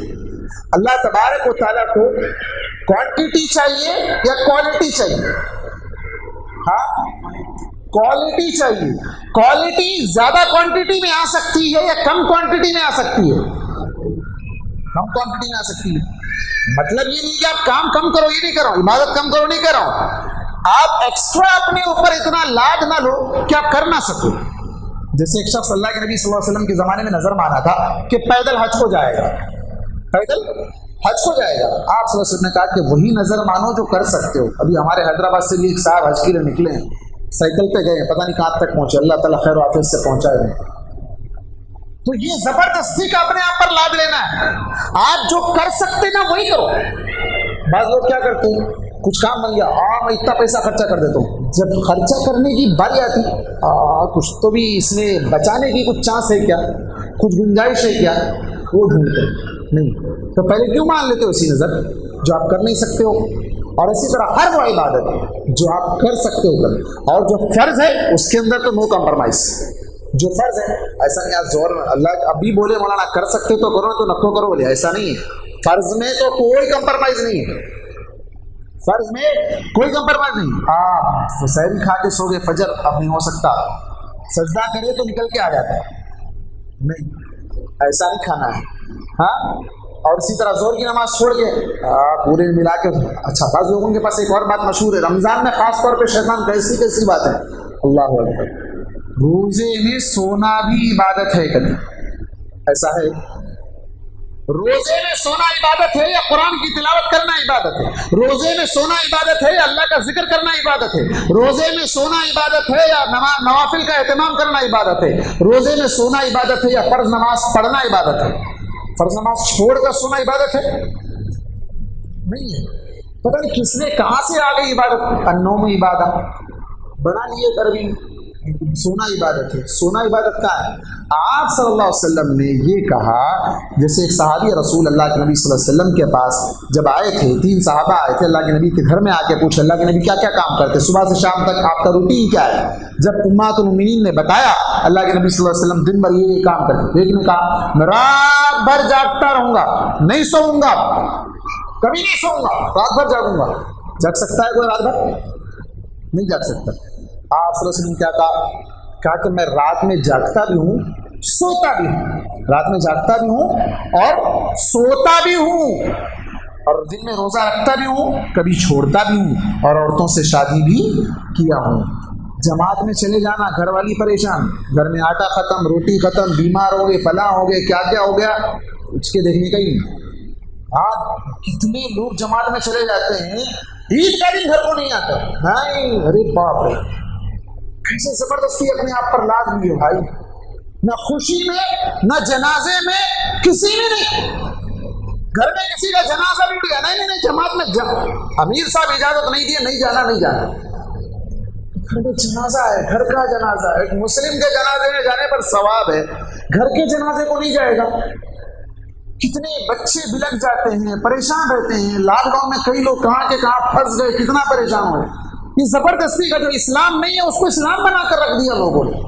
اللہ تبارک و تعالیٰ کو کوانٹٹی چاہیے یا کوالٹی چاہیے؟ ہاں, کوالٹی چاہیے. کوالٹی زیادہ کوانٹٹی میں آ سکتی ہے یا کم کوانٹٹی میں آ سکتی ہے؟ کم کوانٹٹی میں آ سکتی ہے. مطلب یہ نہیں کہ آپ کام کم کرو, یہ نہیں کرو, عبادت کم کرو نہیں کرو, آپ ایکسٹرا اپنے اوپر اتنا لاڈ نہ لو کہ آپ کر نہ سکو. جیسے ایک شخص اللہ کے نبی صلی اللہ علیہ وسلم کے زمانے میں نظر مانا تھا کہ پیدل حج کو جائے گا, پیدل حج کو جائے گا. آپ صلی اللہ علیہ وسلم نے کہا کہ وہی نظر مانو جو کر سکتے ہو. ابھی ہمارے حیدرآباد سے بھی ایک صاحب حج کے لیے نکلے ہیں, سائیکل پہ گئے ہیں, پتہ نہیں کہاں تک پہنچے, اللہ تعالیٰ خیر و عافیت سے پہنچائے ہیں. تو یہ زبردستی کا اپنے آپ پر لاد لینا ہے. آپ جو کر سکتے نا وہی کرو. بعض لوگ کیا کرتے ہیں, کچھ کام بن گیا, میں اتنا پیسہ خرچہ کر دیتا ہوں. جب خرچہ کرنے کی باری آتی کچھ تو بھی اس میں بچانے کی کچھ چانس ہے کیا, کچھ گنجائش ہے کیا, وہ ڈھونڈتے نہیں. تو پہلے کیوں مان لیتے ہو اسی نظر جو آپ کر نہیں سکتے ہو. اور اسی طرح ہر وہ عبادت جو آپ کر سکتے ہو کریں, اور جو فرض ہے اس کے اندر تو نو کمپرومائز. جو فرض ہے ایسا نہیں آپ زور میں اللہ ابھی بولے مولانا کر سکتے تو کرو, تو نکو کرو بولے, ایسا نہیں ہے. فرض میں تو کوئی کمپرومائز نہیں ہے, فرض میں کوئی کمپرومائز نہیں. آپ سحری کھا کے سو گئے, فجر اب نہیں ہو سکتا, سجدہ کرے تو نکل کے آ جاتا ہے, نہیں ایسا نہیں کھانا ہے. ہاں, اور اسی طرح زور کی نماز چھوڑ کے پورے ملا کے. اچھا, بعض لوگوں کے پاس ایک اور بات مشہور ہے, رمضان میں خاص طور پہ شیطان کیسی کیسی بات ہے. اللہ اکبر, روزے میں سونا بھی عبادت ہے. کبھی ایسا ہے روزے میں سونا عبادت ہے یا قرآن کی تلاوت کرنا عبادت ہے؟ روزے میں سونا عبادت ہے یا اللہ کا ذکر کرنا عبادت ہے؟ روزے میں سونا عبادت ہے یا نوافل کا اہتمام کرنا عبادت ہے؟ روزے میں سونا عبادت ہے یا فرض نماز پڑھنا عبادت ہے؟ فرض نماز چھوڑ کر سونا عبادت ہے؟ نہیں ہے۔ پتہ نہیں کس نے کہاں سے آ گئی عبادت، النوم عبادت بنا لیے عربی، سونا عبادت ہے۔ سونا عبادت کا ہے۔ آپ صلی اللہ علیہ وسلم نے یہ کہا، جیسے ایک صحابی رسول اللہ کے نبی صلی اللہ علیہ وسلم کے پاس جب آئے تھے، 3 صحابہ آئے تھے اللہ کے نبی کے گھر میں، آ کے پوچھا اللہ کے نبی کیا کیا کام کرتے، صبح سے شام تک آپ کا روٹین کیا ہے؟ جب امہات المومنین نے بتایا اللہ کے نبی صلی اللہ علیہ وسلم دن بھر یہ کام کرتے، ایک نے کہا میں رات بھر جاگتا رہوں گا، نہیں سوؤں گا، کبھی نہیں سوؤں گا، رات بھر جاگوں گا۔ جاگ سکتا ہے کوئی رات بھر؟ نہیں جاگ سکتا۔ آپ صلی اللہ علیہ وسلم کیا کہا کہ میں رات میں جاگتا بھی ہوں، سوتا بھی ہوں، رات میں جاگتا بھی ہوں اور سوتا بھی ہوں، اور دن میں روزہ رکھتا بھی ہوں، کبھی چھوڑتا بھی ہوں، اور عورتوں سے شادی بھی کیا ہوں۔ جماعت میں چلے جانا، گھر والی پریشان، گھر میں آٹا ختم، روٹی ختم، بیمار ہو گئے، فلاں ہو گئے، کیا کیا ہو گیا، اس کے دیکھنے کا ہی نہیں۔ آج کتنے لوگ جماعت میں چلے جاتے ہیں، عید کا دن گھر کو نہیں آتا، نہیں، ارے باپ رے، کیسے زبردستی اپنے آپ پر لاد لیے بھائی، نہ خوشی میں نہ جنازے میں، کسی میں نہیں۔ گھر میں کسی کا جنازہ بھی اٹھ گیا، نہیں جماعت میں امیر صاحب اجازت نہیں دیے، نہیں جانا نہیں جانا۔ گھر میں جنازہ ہے، گھر کا جنازہ ہے، ایک مسلم کے جنازے میں جانے پر ثواب ہے، گھر کے جنازے کو نہیں جائے گا۔ کتنے بچے بلک جاتے ہیں، پریشان رہتے ہیں، لاک ڈاؤن میں کئی لوگ کہاں کے کہاں پھنس گئے، کتنا پریشان ہوئے۔ یہ زبردستی کا جو اسلام نہیں ہے اس کو اسلام بنا کر رکھ دیا لوگوں نے۔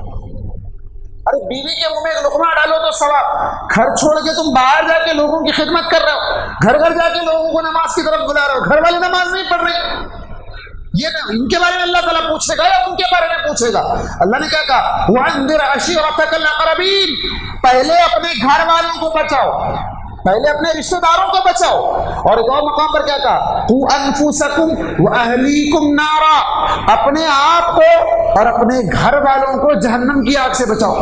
ارے بیوی کے منہ میں ایک لقمہ ڈالو تو ثواب، گھر چھوڑ کے تم باہر جا کے لوگوں کی خدمت کر رہے ہو، گھر گھر جا کے لوگوں کو نماز کی طرف بلا رہے ہو، گھر والے نماز نہیں پڑھ رہے، یہ نہ ان کے بارے میں اللہ تعالیٰ پوچھے گا یا ان کے بارے میں پوچھے گا؟ اللہ نے کیا کہا، وَأَنذِرْ عَشِيرَتَكَ الْأَقْرَبِينَ، پہلے اپنے گھر والوں کو بچاؤ، پہلے اپنے رشتہ داروں کو بچاؤ۔ اور ایک اور مقام پر کیا کہا، قُوا أَنفُسَكُمْ وَأَهْلِيكُمْ نَارًا، اپنے آپ کو اور اپنے گھر والوں کو جہنم کی آگ سے بچاؤ۔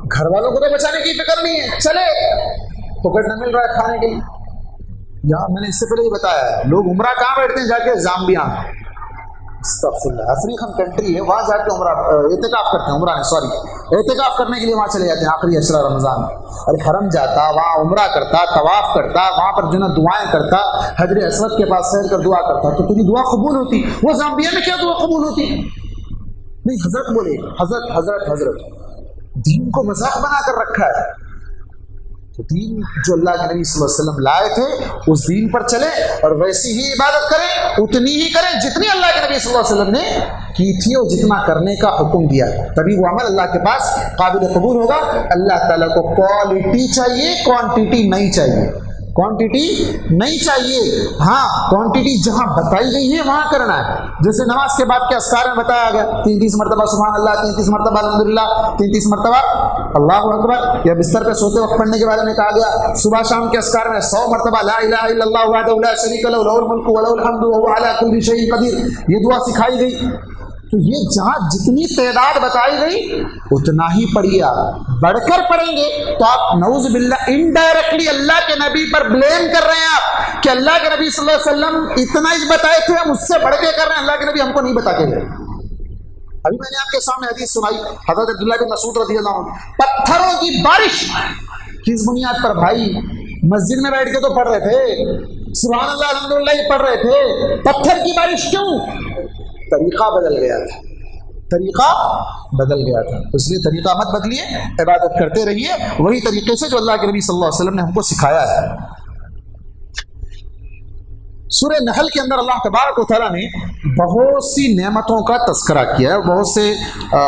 گھر والوں کو تو بچانے کی فکر نہیں ہے، چلے پکڑ نہ مل رہا ہے کھانے کے لیے۔ یہاں میں نے اس سے پہلے ہی بتایا ہے، لوگ عمرہ کہاں بیٹھتے ہیں؟ جا کے زامبیا، استغفر اللہ، افریقن کنٹری ہے، وہاں جا کے عمرہ اعتکاف کرتے ہیں، عمرہ نہیں سوری اعتکاف کرنے کے لیے وہاں چلے جاتے ہیں آخری عشرہ رمضان میں۔ ارے حرم جاتا، وہاں عمرہ کرتا، طواف کرتا، وہاں پر جو نا دعائیں کرتا، حجر اسود کے پاس سیر کر دعا کرتا، تو تیری دعا قبول ہوتی۔ وہ زامبیا میں کیا دعا قبول ہوتی؟ نہیں، حضرت بولے، حضرت حضرت حضرت، دین کو مذاق بنا کر رکھا ہے۔ تو دین جو اللہ کے نبی صلی اللہ علیہ وسلم لائے تھے اس دین پر چلے اور ویسی ہی عبادت کریں، اتنی ہی کریں جتنی اللہ کے نبی صلی اللہ علیہ وسلم نے کی تھی اور جتنا کرنے کا حکم دیا، تبھی وہ عمل اللہ کے پاس قابل قبول ہوگا۔ اللہ تعالیٰ کو کوالٹی چاہیے، کوانٹٹی نہیں چاہیے، کوانٹٹی نہیں چاہیے، ہاں کوانٹٹی جہاں بتائی گئی ہے وہاں کرنا ہے۔ جیسے نماز کے بعد کے اذکار میں بتایا گیا 33 مرتبہ سبحان اللہ، 33 مرتبہ الحمدللہ، 33 مرتبہ اللہ اکبر، یا بستر پہ سوتے وقت پڑھنے کے بارے میں کہا گیا۔ صبح شام کے اذکار میں 100 مرتبہ لا الہ الا اللہ وحدہ لا شریک لہ لہ الملک ولہ الحمد وہو علی کل شیء قدیر، یہ دعا سکھائی گئی۔ تو یہ جہاں جتنی تعداد بتائی گئی اتنا ہی پڑھیے، آپ بڑھ کر پڑھیں گے تو آپ نعوذ باللہ انڈائریکٹلی اللہ کے نبی پر بلیم کر رہے ہیں آپ کہ اللہ کے نبی صلی اللہ علیہ وسلم اتنا ہی بتائے تھے، ہم اس سے بڑھ کے کر رہے ہیں، اللہ کے نبی ہم کو نہیں بتا کے گئے۔ ابھی میں نے آپ کے سامنے حدیث سنائی حضرت عبداللہ بن مسعود رضی اللہ عنہ، پتھروں کی بارش کس بنیاد پر بھائی؟ مسجد میں بیٹھ کے تو پڑھ رہے تھے، سبحان اللہ الحمدللہ ہی پڑھ رہے تھے، پتھر کی بارش کیوں؟ طریقہ بدل گیا تھا، طریقہ بدل گیا تھا، اس لیے طریقہ مت بدلیے، عبادت کرتے رہیے وہی طریقے سے جو اللہ کے نبی صلی اللہ علیہ وسلم نے ہم کو سکھایا ہے۔ سورہ نحل کے اندر اللہ تبارک و تعالیٰ نے بہت سی نعمتوں کا تذکرہ کیا ہے، بہت سے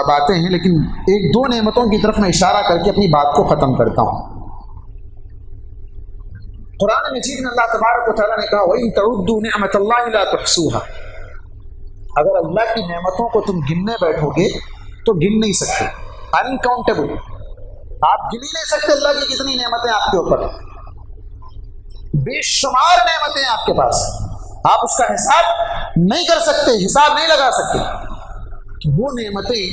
باتیں ہیں، لیکن ایک دو نعمتوں کی طرف میں اشارہ کر کے اپنی بات کو ختم کرتا ہوں۔ قرآن مجید میں اللہ تبارک و تعالیٰ نے کہا وَإِن تَعُدُّوا نِعْمَةَ اللَّهِ لَا تُحْصُوهَا، اگر اللہ کی نعمتوں کو تم گننے بیٹھو گے تو گن نہیں سکتے، انکاؤنٹیبل، آپ گن ہی نہیں سکتے اللہ کی کتنی نعمتیں آپ کے اوپر، بے شمار نعمتیں آپ کے پاس، آپ اس کا حساب نہیں کر سکتے، حساب نہیں لگا سکتے۔ کہ وہ نعمتیں،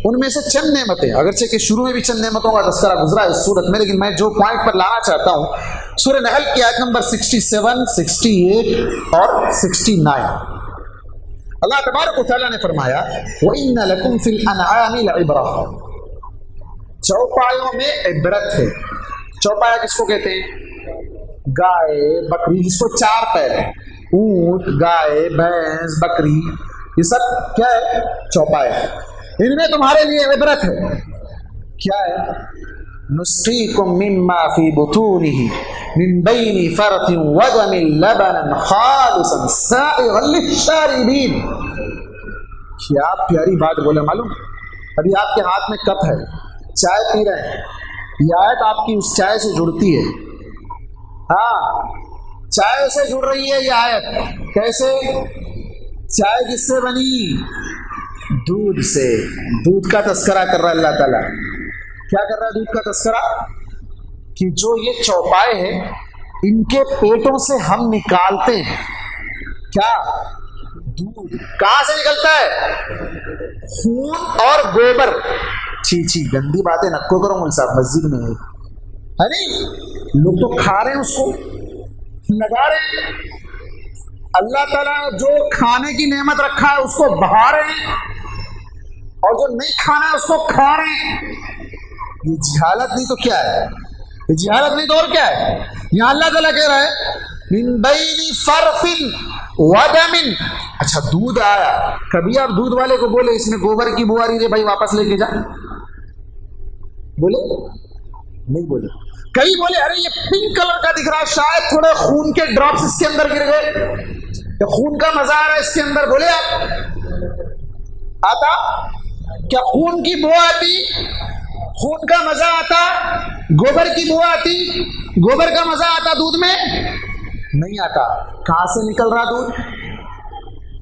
ان میں سے چند نعمتیں، اگرچہ کہ شروع میں بھی چند نعمتوں کا تذکرہ گزرا ہے اس صورت میں، لیکن میں جو پوائنٹ پر لانا چاہتا ہوں سورہ نحل کی آیت نمبر 67، 68 اور 69، اللہ تبارک و تعالیٰ نے فرمایا وَإِنَّ لَكُمْ فِي الْأَنْعَامِ لَعِبْرَةً، چوپایوں میں عبرت ہے۔ چوپایا کس کو کہتے ہیں؟ گائے بکری، جس کو چار پیر ہے، اونٹ، گائے، بھینس، بکری، یہ سب کیا ہے؟ چوپائے، ان میں تمہارے لیے عبرت ہے۔ کیا ہے؟ نسقیکم مما فی بطونہ من بین فرث ودم لبنا خالصا سائغا للشاربین۔ کیا پیاری بات بولے معلوم؟ ابھی آپ کے ہاتھ میں کپ ہے، چائے پی رہے ہیں، یہ آیت آپ کی اس چائے سے جڑتی ہے۔ ہاں، چائے سے جڑ رہی ہے یہ آیت۔ کیسے؟ چائے کس سے بنی؟ دودھ سے۔ دودھ کا تذکرہ کر رہا ہے اللہ تعالیٰ۔ کیا کر رہا ہے دودھ کا تذکرہ؟ کہ جو یہ چوپائے ہیں ان کے پیٹوں سے ہم نکالتے ہیں کیا؟ دودھ۔ کہاں سے نکلتا ہے؟ خون اور گوبر۔ چھی گندی باتیں نکو کرو مول صاحب، مسجد میں ہے نہیں، لوگ تو کھا رہے ہیں اس کو، لگا رہے ہیں۔ اللہ تعالیٰ جو کھانے کی نعمت رکھا ہے اس کو بہا رہے ہیں، اور جو نہیں کھانا ہے اس کو کھا رہے ہیں۔ یہ جہالت نہیں تو کیا ہے؟ یہ جہالت نہیں تو اور کیا ہے؟ یہاں اللہ تعالیٰ کہہ رہا ہے من بین فرث ودم۔ اچھا دودھ آیا، کبھی آپ دودھ والے کو بولے اس میں گوبر کی بو آ رہی ہے بھائی واپس لے کے جا؟ بولے؟ نہیں بولے۔ کئی بولے ارے یہ پنک کلر کا دکھ رہا ہے، شاید تھوڑے خون کے ڈراپس اس کے اندر گر گئے، یا خون کا مزہ آ رہا ہے اس کے اندر۔ بولے آپ آتا؟ کیا خون کی بو آتی؟ خون کا مزہ آتا؟ گوبر کی بو آتی؟ گوبر کا مزہ آتا دودھ میں؟ نہیں آتا۔ کہاں سے نکل رہا دودھ؟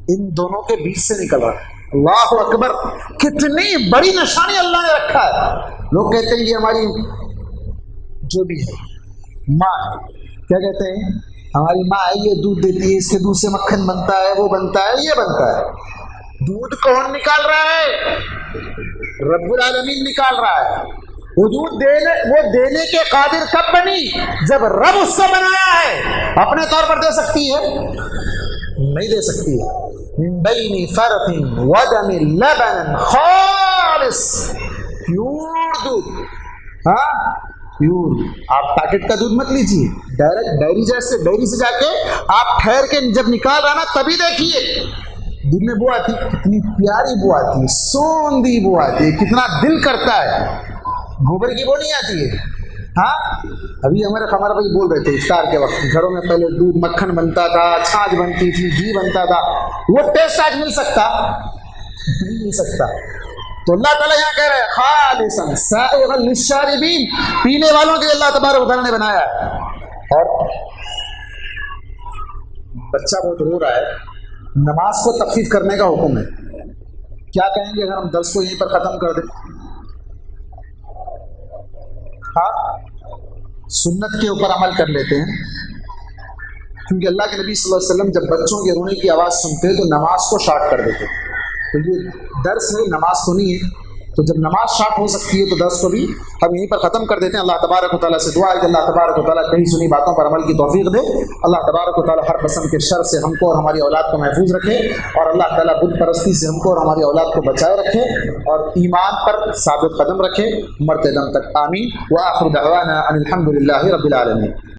ان دونوں کے بیچ سے نکل رہا۔ اللہ اکبر، کتنی بڑی نشانی اللہ نے رکھا ہے۔ لوگ کہتے ہیں یہ ہماری جو بھی ہے ماں ہے، کیا کہتے ہیں؟ ہماری ماں ہے، یہ دودھ دیتی ہے، اس کے دودھ سے مکھن بنتا ہے، وہ بنتا ہے، یہ بنتا ہے۔ دودھ کون نکال رہا ہے؟ رب العالمین نکال رہا ہے۔ وہ دودھ دینے کے قادر کب بنی؟ جب رب اس کو بنایا ہے۔ اپنے طور پر دے سکتی ہے؟ نہیں دے سکتی ہے۔ من بین فرث ودم لبنا خالص، پیور دودھ۔ ہاں پیور۔ آپ پیکٹ کا دودھ مت لیجیے، ڈائریکٹ ڈیری سے جا کے آپ ٹھہر کے جب نکال رہا نا تبھی دیکھیے دودھ میں بو آتی، کتنی پیاری بو آتی ہے، سوندھی بو آتی ہے، کتنا دل کرتا ہے۔ گوبر کی بو نہیں آتی ہے۔ ہاں ابھی ہمارے بھائی بول رہے تھے افطار کے وقت گھروں میں پہلے دودھ مکھن بنتا تھا، چھاچھ بنتی تھی، گھی بنتا تھا، وہ ٹیسٹ آج مل سکتا؟ نہیں مل سکتا۔ تو اللہ تعالیٰ یہاں کہہ رہے ہیں خالصا سائغا للشاربین، پینے والوں کے اللہ تبارک و تعالیٰ نے بنایا ہے۔ اور بچہ بہت رو رہا ہے، نماز کو تخفیف کرنے کا حکم ہے۔ کیا کہیں گے اگر ہم درس کو یہیں پر ختم کر دیں؟ ہاں سنت کے اوپر عمل کر لیتے ہیں، کیونکہ اللہ کے نبی صلی اللہ علیہ وسلم جب بچوں کے رونے کی آواز سنتے تو نماز کو شارٹ کر دیتے۔ تو یہ درس ہے، نماز تو نہیں ہے، تو جب نماز شارٹ ہو سکتی ہے تو درس کو بھی ہم یہیں پر ختم کر دیتے ہیں۔ اللہ تبارک و تعالیٰ سے دعا ہے کہ اللہ تبارک و تعالیٰ کہیں سنی باتوں پر عمل کی توفیق دے۔ اللہ تبارک و تعالیٰ ہر قسم کے شر سے ہم کو اور ہماری اولاد کو محفوظ رکھے، اور اللہ تعالیٰ بت پرستی سے ہم کو اور ہماری اولاد کو بچائے رکھے، اور ایمان پر ثابت قدم رکھے مرتے دم تک۔ آمین۔ وآخر دعوانا ان الحمد للہ رب العالمین۔